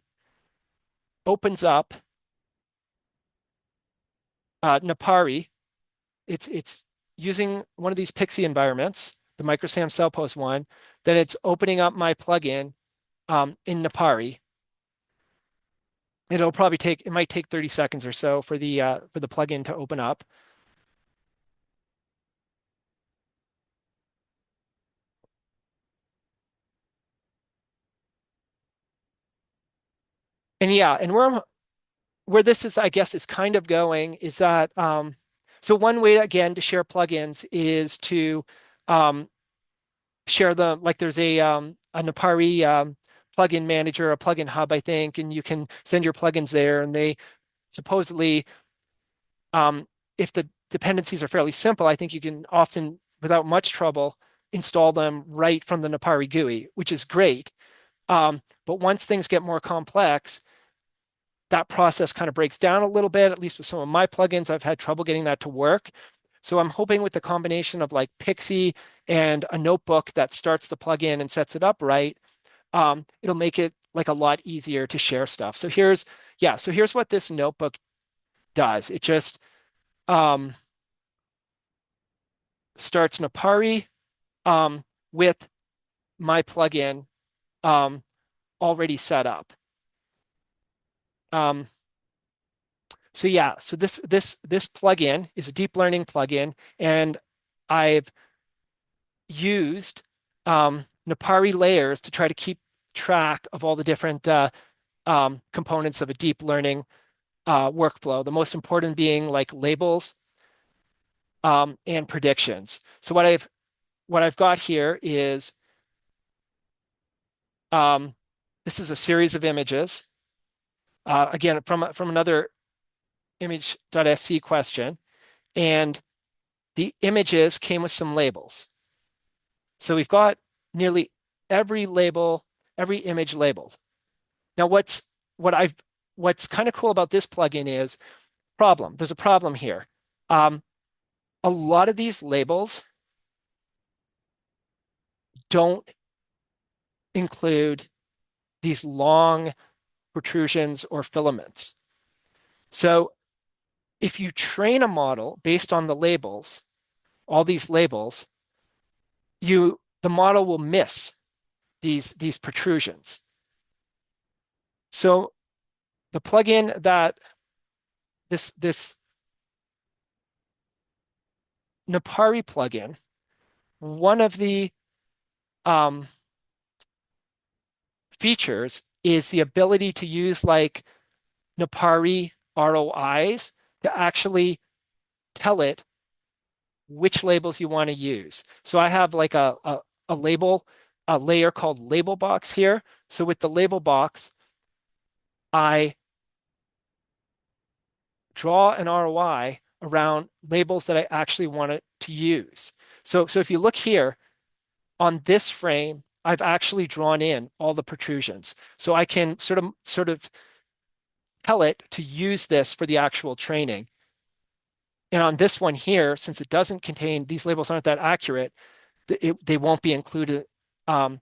opens up Napari. It's using one of these Pixi environments, the MicroSAM Cellpose one, then it's opening up my plugin in Napari. It might take 30 seconds or so for the plugin to open up. And yeah, and where this is, I guess, is kind of going is that so one way again to share plugins is to um, share them like there's a Napari plugin manager, a plugin hub, I think, and you can send your plugins there, and they supposedly if the dependencies are fairly simple, I think you can often, without much trouble, install them right from the Napari GUI, which is great. But once things get more complex, that process kind of breaks down a little bit, at least with some of my plugins, I've had trouble getting that to work. So I'm hoping with the combination of like Pixi and a notebook that starts the plugin and sets it up right, it'll make it like a lot easier to share stuff. So here's what this notebook does. It just um, starts Napari with my plugin um, already set up. Um, so yeah, so this plugin is a deep learning plugin, and I've used Napari layers to try to keep track of all the different components of a deep learning workflow. The most important being like labels, and predictions. So what I've got here is um, this is a series of images. Again, from another image.sc question, and the images came with some labels. So we've got nearly every label, every image labeled. Now, what I've what's kind of cool about this plugin is problem. There's a problem here. Um, a lot of these labels don't include these long protrusions or filaments. So if you train a model based on the labels, all these labels, the model will miss these protrusions. So the plugin that this Napari plugin, one of the um, features is the ability to use like Napari ROIs to actually tell it which labels you want to use. So I have like a label, a layer called label box here. So with the label box, I draw an ROI around labels that I actually want it to use. So if you look here on this frame, I've actually drawn in all the protrusions. So I can sort of tell it to use this for the actual training. And on this one here, since it doesn't contain, these labels aren't that accurate, they won't be included um,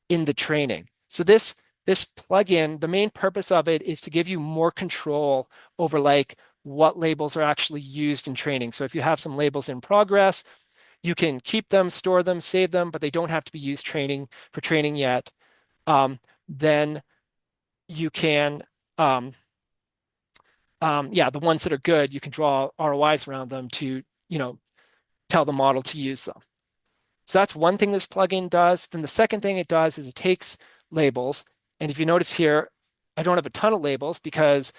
in the training. So this plugin, the main purpose of it is to give you more control over like what labels are actually used in training. So if you have some labels in progress, you can keep them, store them, save them, but they don't have to be used for training yet. Then you can, yeah, the ones that are good, you can draw ROIs around them to, tell the model to use them. So that's one thing this plugin does. Then the second thing it does is it takes labels. And if you notice here, I don't have a ton of labels because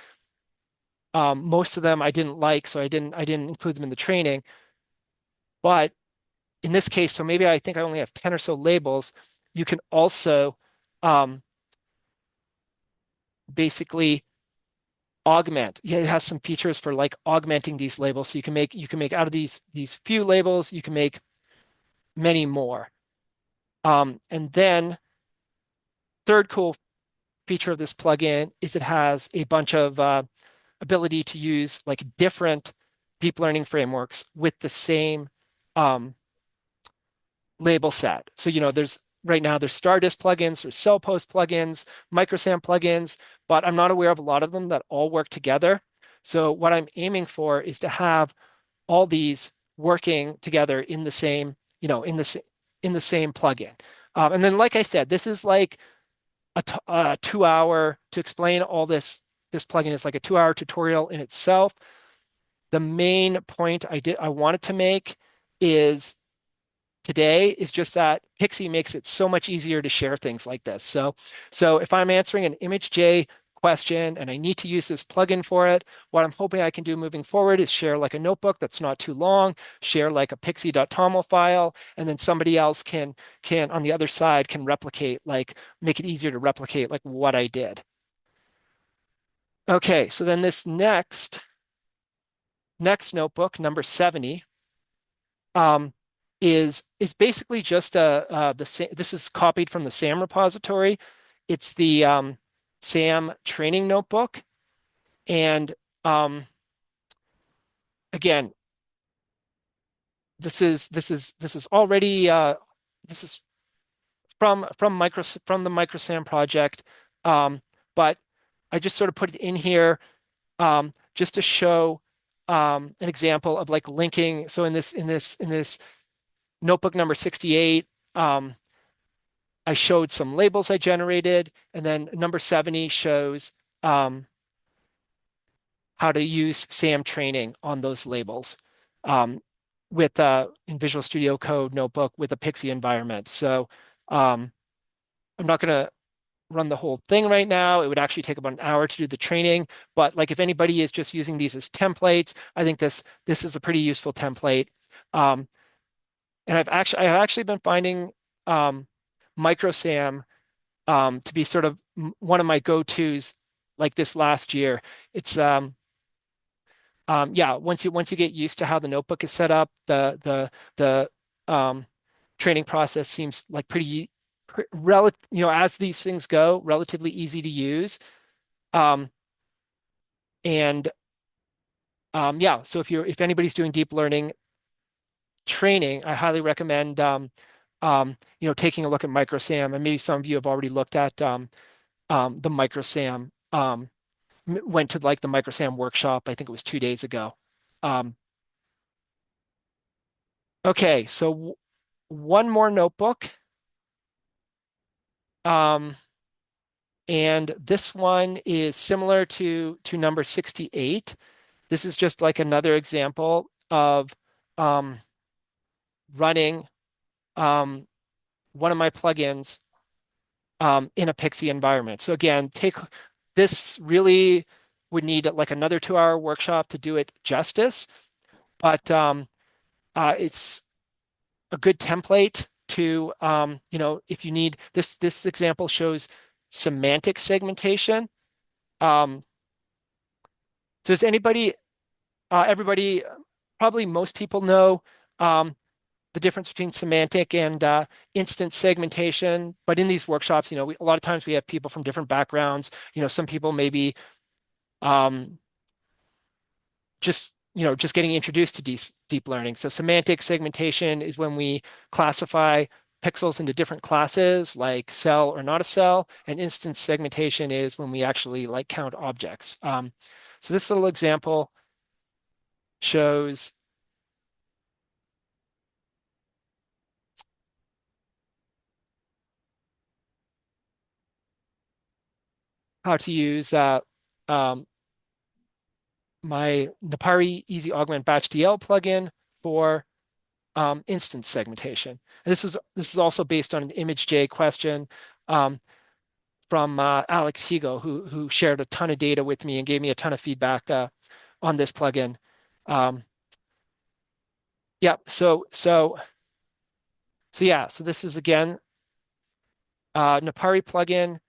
most of them I didn't like, so I didn't include them in the training. But in this case, so maybe I think I only have 10 or so labels, you can also um, basically augment. Yeah, it has some features for like augmenting these labels. So you can make out of these few labels, you can make many more. And then third cool feature of this plugin is it has a bunch of ability to use like different deep learning frameworks with the same um, label set. So, there's right now there's Stardist plugins, there's Cellpose plugins, MicroSAM plugins, but I'm not aware of a lot of them that all work together. So what I'm aiming for is to have all these working together in the same, in the same plugin. And then, like I said, this is like a 2 hour to explain all this. This plugin is like a 2 hour tutorial in itself. The main point I wanted to make is today is just that Pixi makes it so much easier to share things like this. So if I'm answering an ImageJ question and I need to use this plugin for it, what I'm hoping I can do moving forward is share like a notebook that's not too long, share like a pixi.toml file, and then somebody else can on the other side can replicate, like make it easier to replicate like what I did. Okay, so then this next notebook, number 70, um, is basically just this is copied from the SAM repository. It's the SAM training notebook, and again, this is already this is from the MicroSAM project, um, but I just sort of put it in here just to show an example of like linking. So in this notebook number 68, I showed some labels I generated, and then number 70 shows how to use SAM training on those labels with in Visual Studio Code notebook with a Pixi environment. So I'm not going to run the whole thing right now. It would actually take about an hour to do the training. But like if anybody is just using these as templates, I think this is a pretty useful template. Um, and I've actually been finding MicroSAM to be sort of one of my go-tos like this last year. It's yeah, once you get used to how the notebook is set up, the training process seems like as these things go, relatively easy to use. Um, and yeah, so if anybody's doing deep learning training, I highly recommend taking a look at MicroSAM, and maybe some of you have already looked at the MicroSAM. Went to like the MicroSAM workshop. I think it was 2 days ago. Um, okay, so one more notebook. Um, and this one is similar to number 68. This is just like another example of um, running um, one of my plugins in a Pixi environment. So again, take this really would need like another 2-hour workshop to do it justice, but it's a good template to if you need this example shows semantic segmentation. Um, does everybody, probably most people know um, the difference between semantic and instance segmentation. But in these workshops, a lot of times we have people from different backgrounds. Some people maybe um, just getting introduced to deep learning. So semantic segmentation is when we classify pixels into different classes, like cell or not a cell, and instance segmentation is when we actually like count objects. So this little example shows how to use um, my Napari Easy Augment Batch DL plugin for instance segmentation. And this is also based on an ImageJ question from Alex Higo, who shared a ton of data with me and gave me a ton of feedback on this plugin. Um, yeah, so this is again Napari plugin,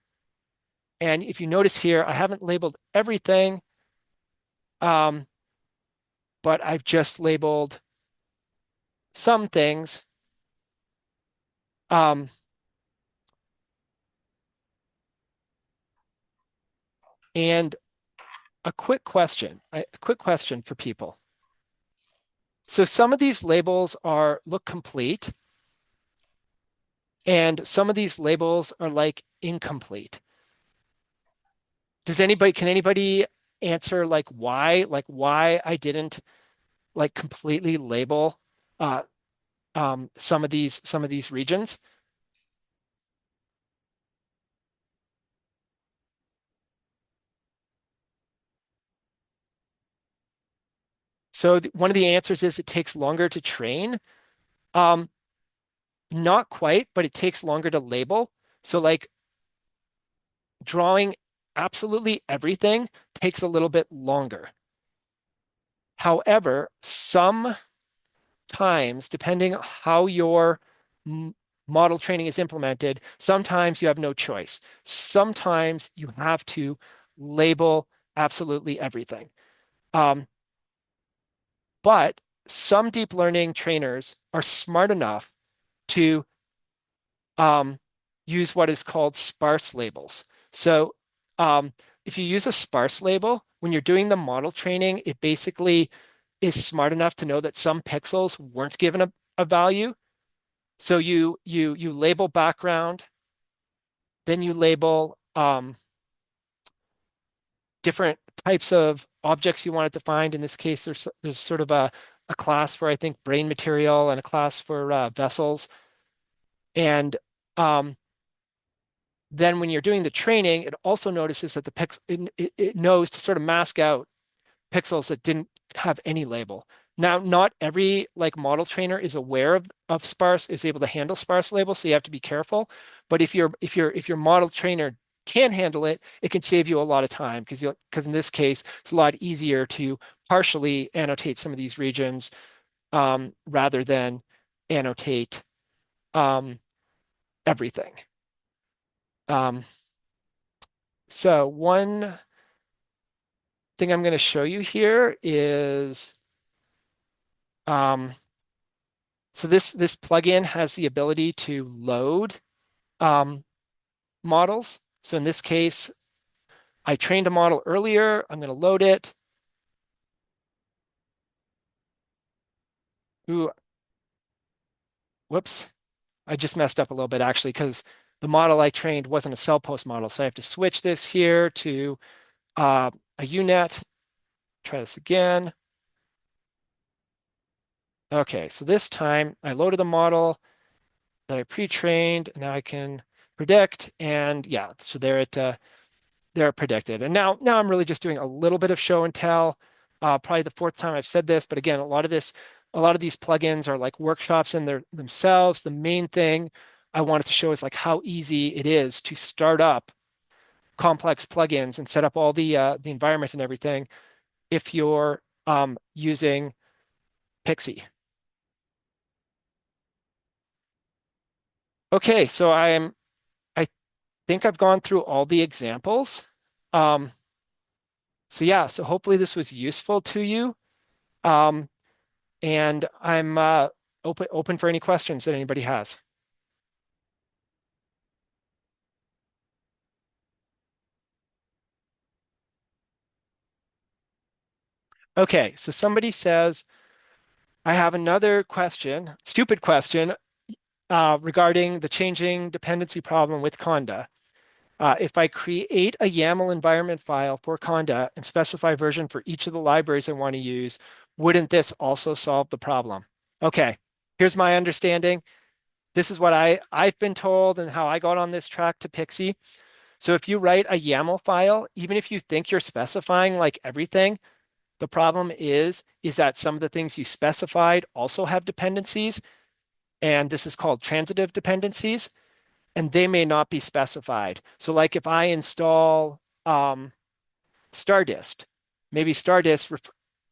and if you notice here, I haven't labeled everything, um, but I've just labeled some things. Um, and a quick question for people. So some of these labels look complete, and some of these labels are like incomplete. Can anybody answer like why I didn't like completely label uh, some of these regions? So one of the answers is it takes longer to train. Um, Not quite, but it takes longer to label. So like drawing absolutely everything takes a little bit longer. However, sometimes, depending how your model training is implemented, sometimes you have no choice. Sometimes you have to label absolutely everything. Um, but some deep learning trainers are smart enough to um, use what is called sparse labels. So um, if you use a sparse label, when you're doing the model training, it basically is smart enough to know that some pixels weren't given a value. So you label background, then you label different types of objects you want it to find. In this case, there's sort of a class for I think brain material and a class for vessels. And um, then when you're doing the training, it also notices that it knows to sort of mask out pixels that didn't have any label. Now, not every like model trainer is aware is able to handle sparse labels, so you have to be careful. But if your model trainer can handle it, it can save you a lot of time because in this case, it's a lot easier to partially annotate some of these regions rather than annotate um, everything. Um, so one thing I'm going to show you here is um, so this plugin has the ability to load um, models. So in this case, I trained a model earlier. I'm going to load it. Ooh, whoops. I just messed up a little bit actually because the model I trained wasn't a Cellpose model. So I have to switch this here to a UNet. Try this again. Okay, so this time I loaded the model that I pre-trained. Now I can predict, and yeah, so they're predicted. And now I'm really just doing a little bit of show and tell. Probably the fourth time I've said this, but again, a lot of these plugins are like workshops in themselves. The main thing I wanted to show is like how easy it is to start up complex plugins and set up all the environment and everything if you're using Pixi. Okay, so I think I've gone through all the examples. Um, so yeah, so hopefully this was useful to you. Um, and I'm open for any questions that anybody has. Okay, so somebody says, I have another question, stupid question, regarding the changing dependency problem with Conda. If I create a YAML environment file for Conda and specify version for each of the libraries I want to use, wouldn't this also solve the problem? Okay, here's my understanding. This is what I've been told and how I got on this track to Pixi. So if you write a YAML file, even if you think you're specifying like everything, the problem is that some of the things you specified also have dependencies, and this is called transitive dependencies, and they may not be specified. So like if I install Stardist, maybe Stardist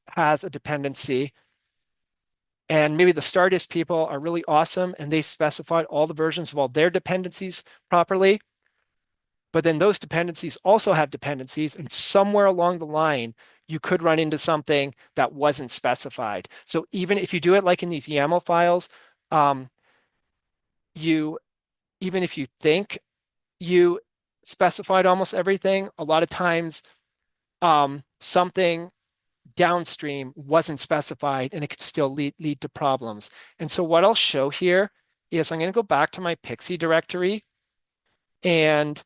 has a dependency, and maybe the Stardist people are really awesome and they specified all the versions of all their dependencies properly. But then those dependencies also have dependencies, and somewhere along the line, you could run into something that wasn't specified. So even if you do it like in these YAML files, um, you even if you think you specified almost everything, a lot of times something downstream wasn't specified and it could still lead to problems. And so what I'll show here is I'm going to go back to my Pixi directory and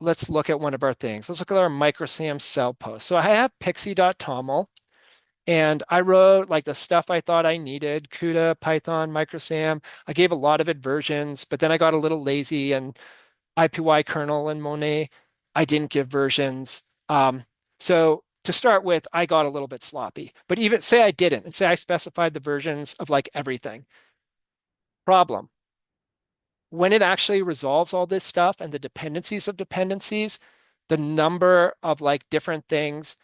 let's look at one of our things. Let's look at our microsam Cellpose. So I have pixi.toml and I wrote like the stuff I thought I needed, CUDA, Python, microsam. I gave a lot of it versions, but then I got a little lazy and IPY kernel and Monet, I didn't give versions. So to start with, I got a little bit sloppy. But even say I didn't, and say I specified the versions of like everything. Problem. When it actually resolves all this stuff and the dependencies of dependencies, the number of like different things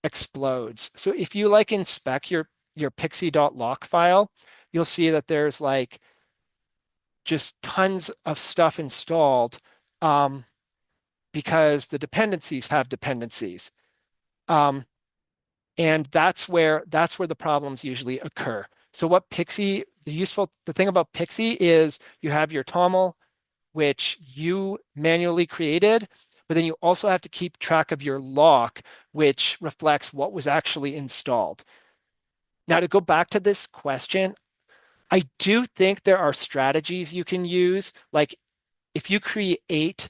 explodes. So if you like inspect your pixi.lock file, you'll see that there's like just tons of stuff installed. Because the dependencies have dependencies. Um, and that's where the problems usually occur. So what Pixi, the thing about Pixi is you have your TOML, which you manually created, but then you also have to keep track of your lock, which reflects what was actually installed. Now, to go back to this question, I do think there are strategies you can use. Like if you create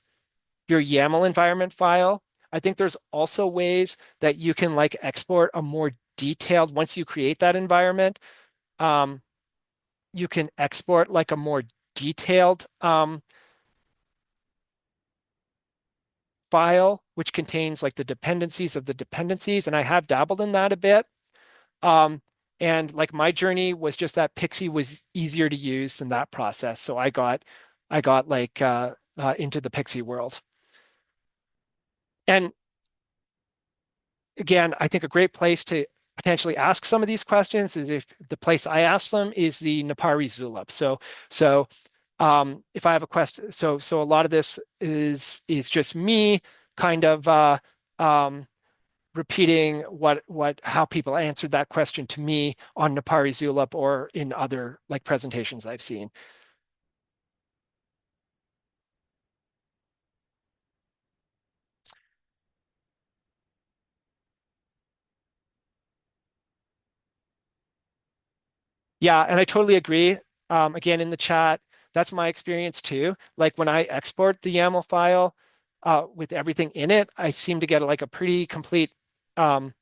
your YAML environment file. I think there's also ways that you can like export a more detailed, once you create that environment, um, you can export like a more detailed file, which contains like the dependencies of the dependencies. And I have dabbled in that a bit. Um, and like my journey was just that Pixi was easier to use than that process. So I got like into the Pixi world. And again, I think a great place to potentially ask some of these questions is if the place I ask them is the Napari Zulip. So if I have a question, so a lot of this is just me kind of repeating what how people answered that question to me on Napari Zulip or in other like presentations I've seen. Yeah, and I totally agree. Again, in the chat, that's my experience too. Like when I export the YAML file with everything in it, I seem to get like a pretty complete um,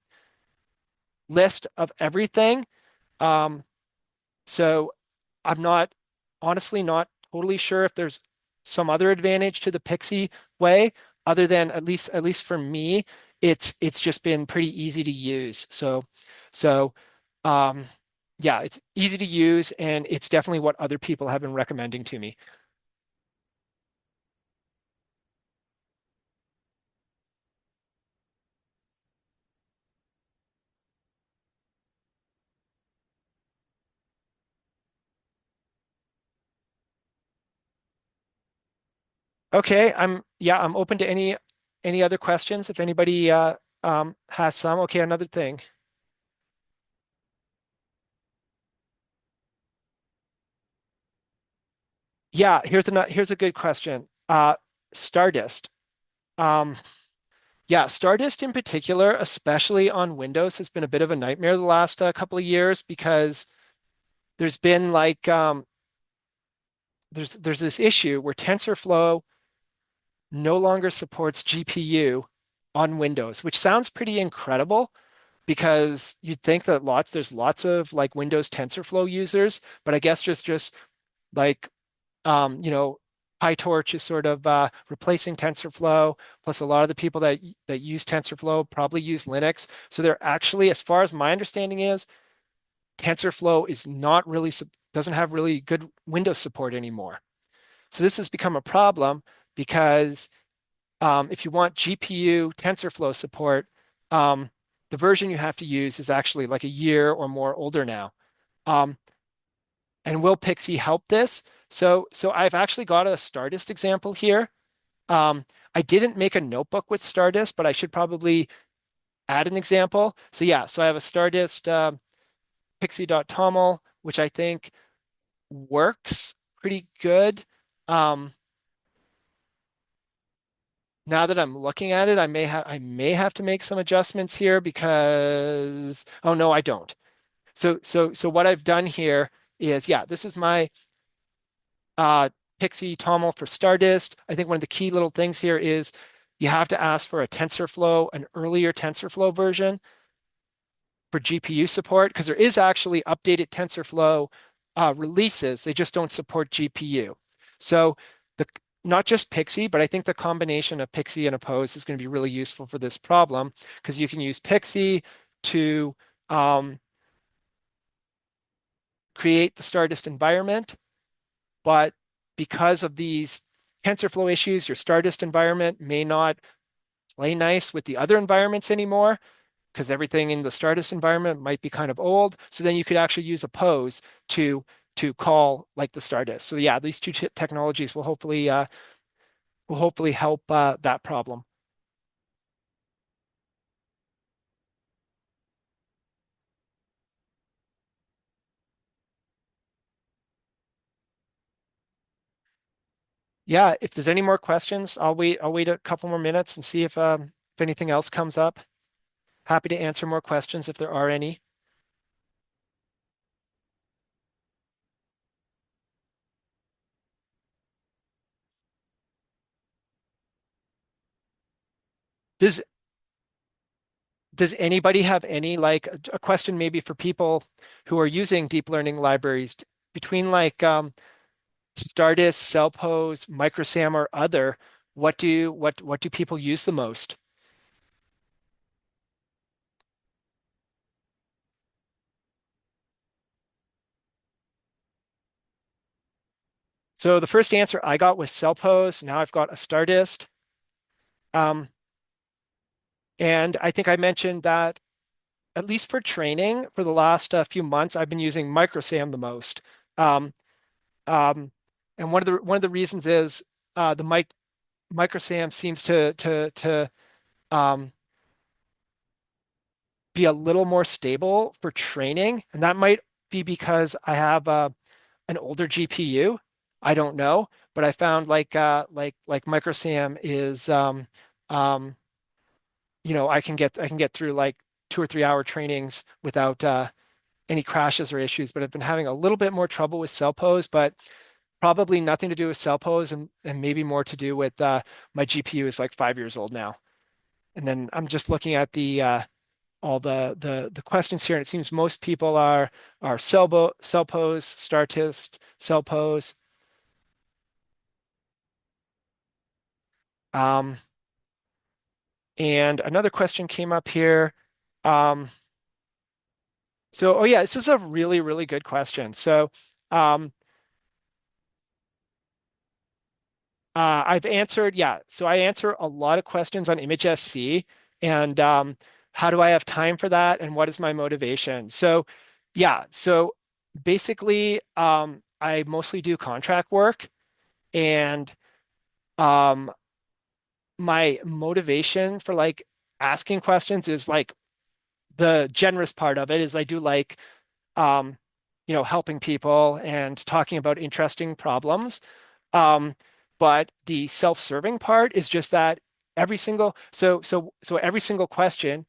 list of everything. Um, so I'm not honestly not totally sure if there's some other advantage to the Pixi way, other than at least for me, it's just been pretty easy to use. So um, yeah, it's easy to use, and it's definitely what other people have been recommending to me. Okay, I'm open to any other questions if anybody has some. Okay, another thing. Yeah, here's a good question. Stardist. Um, Yeah, Stardist in particular, especially on Windows, has been a bit of a nightmare the last couple of years because there's been like there's this issue where TensorFlow no longer supports GPU on Windows, which sounds pretty incredible because you'd think that there's lots of like Windows TensorFlow users, but I guess just like you know, PyTorch is sort of replacing TensorFlow. Plus, a lot of the people that use TensorFlow probably use Linux. So they're actually, as far as my understanding is, TensorFlow is not really doesn't have really good Windows support anymore. So this has become a problem because if you want GPU TensorFlow support, um, the version you have to use is actually like a year or more older now. Um, and will Pixi help this? So I've actually got a Stardist example here. I didn't make a notebook with Stardist, but I should probably add an example. So yeah, so I have a Stardist pixie.toml, which I think works pretty good. Um, now that I'm looking at it, I may have to make some adjustments here because oh no, I don't. So what I've done here is yeah, this is my uh, Pixie TOML for Stardist. I think one of the key little things here is you have to ask for a TensorFlow, an earlier TensorFlow version for GPU support, because there is actually updated TensorFlow releases. They just don't support GPU. So the not just Pixi, but I think the combination of Pixi and Appose is going to be really useful for this problem because you can use Pixi to um, create the Stardist environment. But because of these TensorFlow issues, your Stardist environment may not play nice with the other environments anymore because everything in the Stardist environment might be kind of old. So then you could actually use Appose to call like the Stardist. So yeah, these two technologies will hopefully help that problem. Yeah, if there's any more questions, I'll wait a couple more minutes and see if anything else comes up. Happy to answer more questions if there are any. Does does anybody have any like a question maybe for people who are using deep learning libraries between like Stardist, Cellpose, MicroSAM, or other? What do people use the most? So the first answer I got was Cellpose. Now I've got a Stardist. Um, And I think I mentioned that at least for training for the last few months, I've been using microsam the most. Um, um, and one of the reasons is the microsam seems to um, be a little more stable for training, and that might be because I have an older GPU. I don't know, but I found like microsam is um, I can get through like 2 or 3 hour trainings without any crashes or issues. But I've been having a little bit more trouble with Cellpose, but probably nothing to do with Cellpose and maybe more to do with my GPU is like 5 years old now. And then I'm just looking at the all the questions here, and it seems most people are Cellpose, Stardist, Cellpose. Um, and another question came up here. Um, oh yeah, this is a really, really good question. Um, I've answered, yeah. So I answer a lot of questions on ImageSC, and how do I have time for that, and what is my motivation? So, yeah. So basically, I mostly do contract work, and um, my motivation for like asking questions is like the generous part of it is I do like um, helping people and talking about interesting problems. Um, but the self-serving part is just that every single question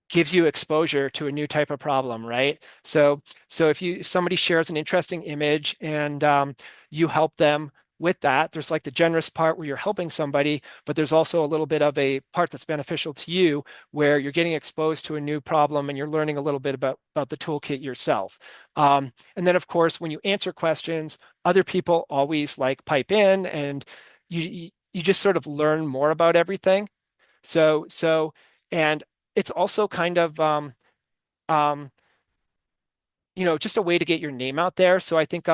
gives you exposure to a new type of problem, right? If somebody shares an interesting image and you help them with that, there's like the generous part where you're helping somebody, but there's also a little bit of a part that's beneficial to you where you're getting exposed to a new problem and you're learning a little bit about the toolkit yourself. And then, of course, when you answer questions, other people always like pipe in and you just sort of learn more about everything. And it's also kind of um, just a way to get your name out there. So I think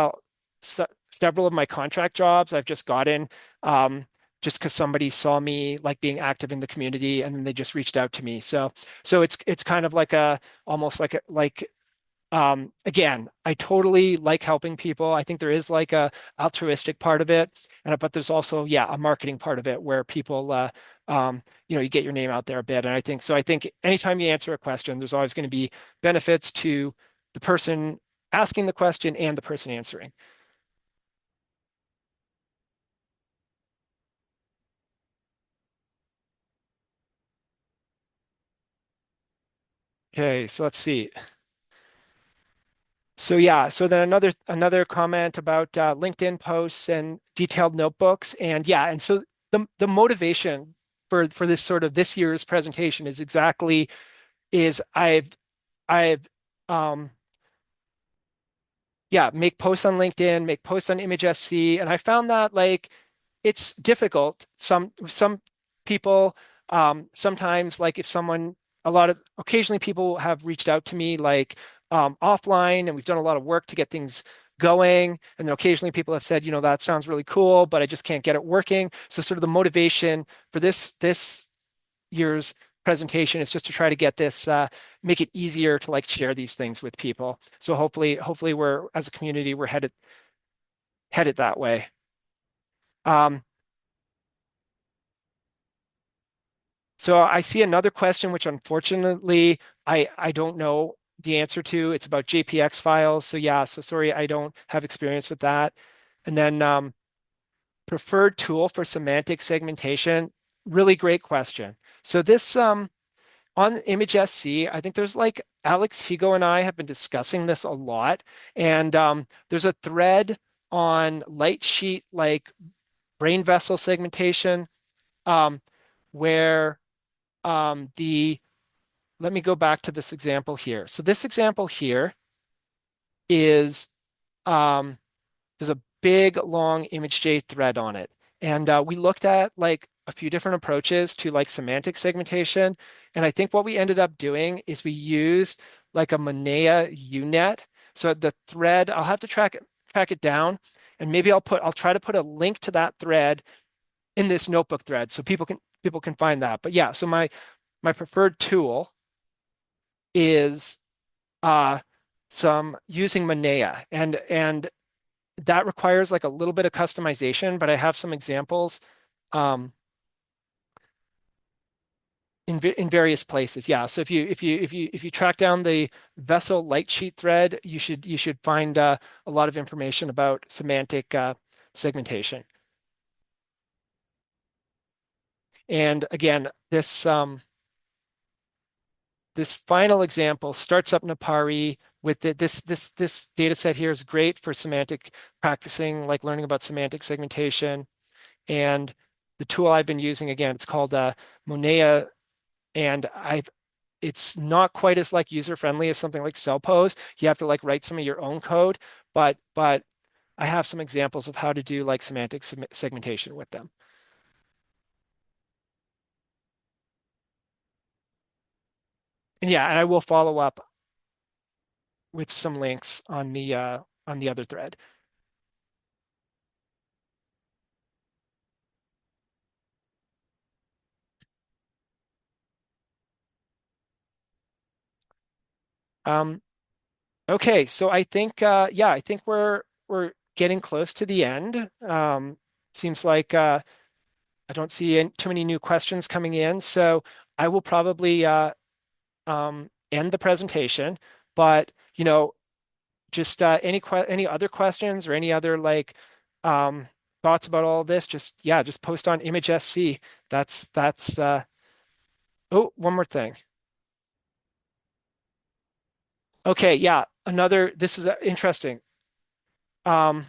several of my contract jobs I've just gotten um, just because somebody saw me like being active in the community and then they just reached out to me. So it's kind of like a almost like again, I totally like helping people. I think there is like a altruistic part of it, and but there's also, yeah, a marketing part of it where people, you get your name out there a bit. And I think anytime you answer a question, there's always going to be benefits to the person asking the question and the person answering. Okay, so let's see. So yeah, so then another comment about LinkedIn posts and detailed notebooks, and yeah, and so the motivation for this sort of this year's presentation is exactly is I've um yeah, make posts on LinkedIn, make posts on ImageSC, and I found that like it's difficult. Some people sometimes like if someone a lot of occasionally people have reached out to me like offline and we've done a lot of work to get things going. And then occasionally people have said, that sounds really cool, but I just can't get it working. So sort of the motivation for this year's presentation is just to try to get this make it easier to like share these things with people. So hopefully we're as a community we're headed that way. Um, so I see another question, which unfortunately I don't know the answer to. It's about JPX files. So yeah, so sorry, I don't have experience with that. And then preferred tool for semantic segmentation. Really great question. So this on ImageSC, I think there's like Alex Higo and I have been discussing this a lot. And there's a thread on light sheet like brain vessel segmentation um, where the let me go back to this example here. So this example here is um, there's a big long ImageJ thread on it. And we looked at like a few different approaches to like semantic segmentation. And I think what we ended up doing is we used like a Monea UNet. So the thread, I'll have to track it down. And maybe I'll try to put a link to that thread in this notebook thread so people people can find that. But yeah, so my preferred tool is uh, some using Manea, and that requires like a little bit of customization, but I have some examples um, in various places. Yeah. So if you track down the vessel light sheet thread, you should find a lot of information about semantic segmentation. And again, this final example starts up Napari with this data set here is great for semantic practicing, like learning about semantic segmentation. And the tool I've been using, again, it's called Monea, and it's not quite as like user friendly as something like Cellpose. You have to like write some of your own code, but I have some examples of how to do like semantic segmentation with them. And yeah, and I will follow up with some links on the other thread. Um, okay, so I think yeah, I think we're getting close to the end. Seems like I don't see too many new questions coming in, so I will probably end the presentation. But just any other questions or any other like um, thoughts about all of this, just yeah, just post on Image SC. That's oh, one more thing. Okay, yeah, another. This is interesting. Um,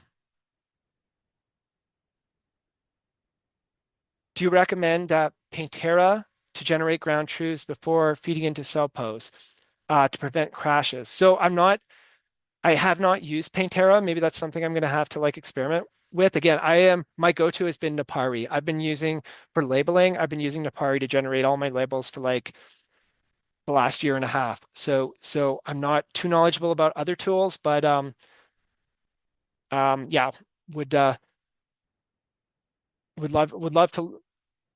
do you recommend Pantera to generate ground truths before feeding into Cellpose to prevent crashes? So I have not used Pantera. Maybe that's something I'm going to have to like experiment with. Again, my go-to has been Napari. I've been using for labeling. I've been using Napari to generate all my labels for like the last year and a half. So I'm not too knowledgeable about other tools, but yeah, would uh would love to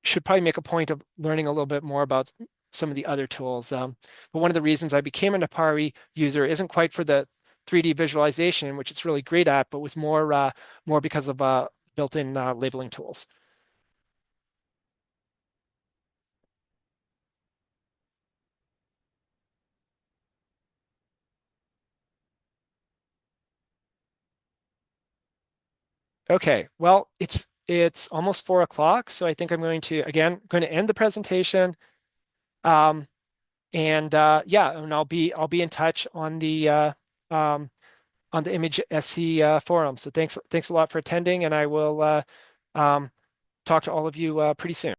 should probably make a point of learning a little bit more about some of the other tools. But one of the reasons I became a Napari user isn't quite for the 3D visualization, which it's really great at, but was more because of built-in labeling tools. Okay, well, it's almost 4 o'clock, so I think I'm going to end the presentation. Um, and yeah, and I'll be in touch um, on the Image SC forum. So thanks a lot for attending, and I will um, talk to all of you pretty soon.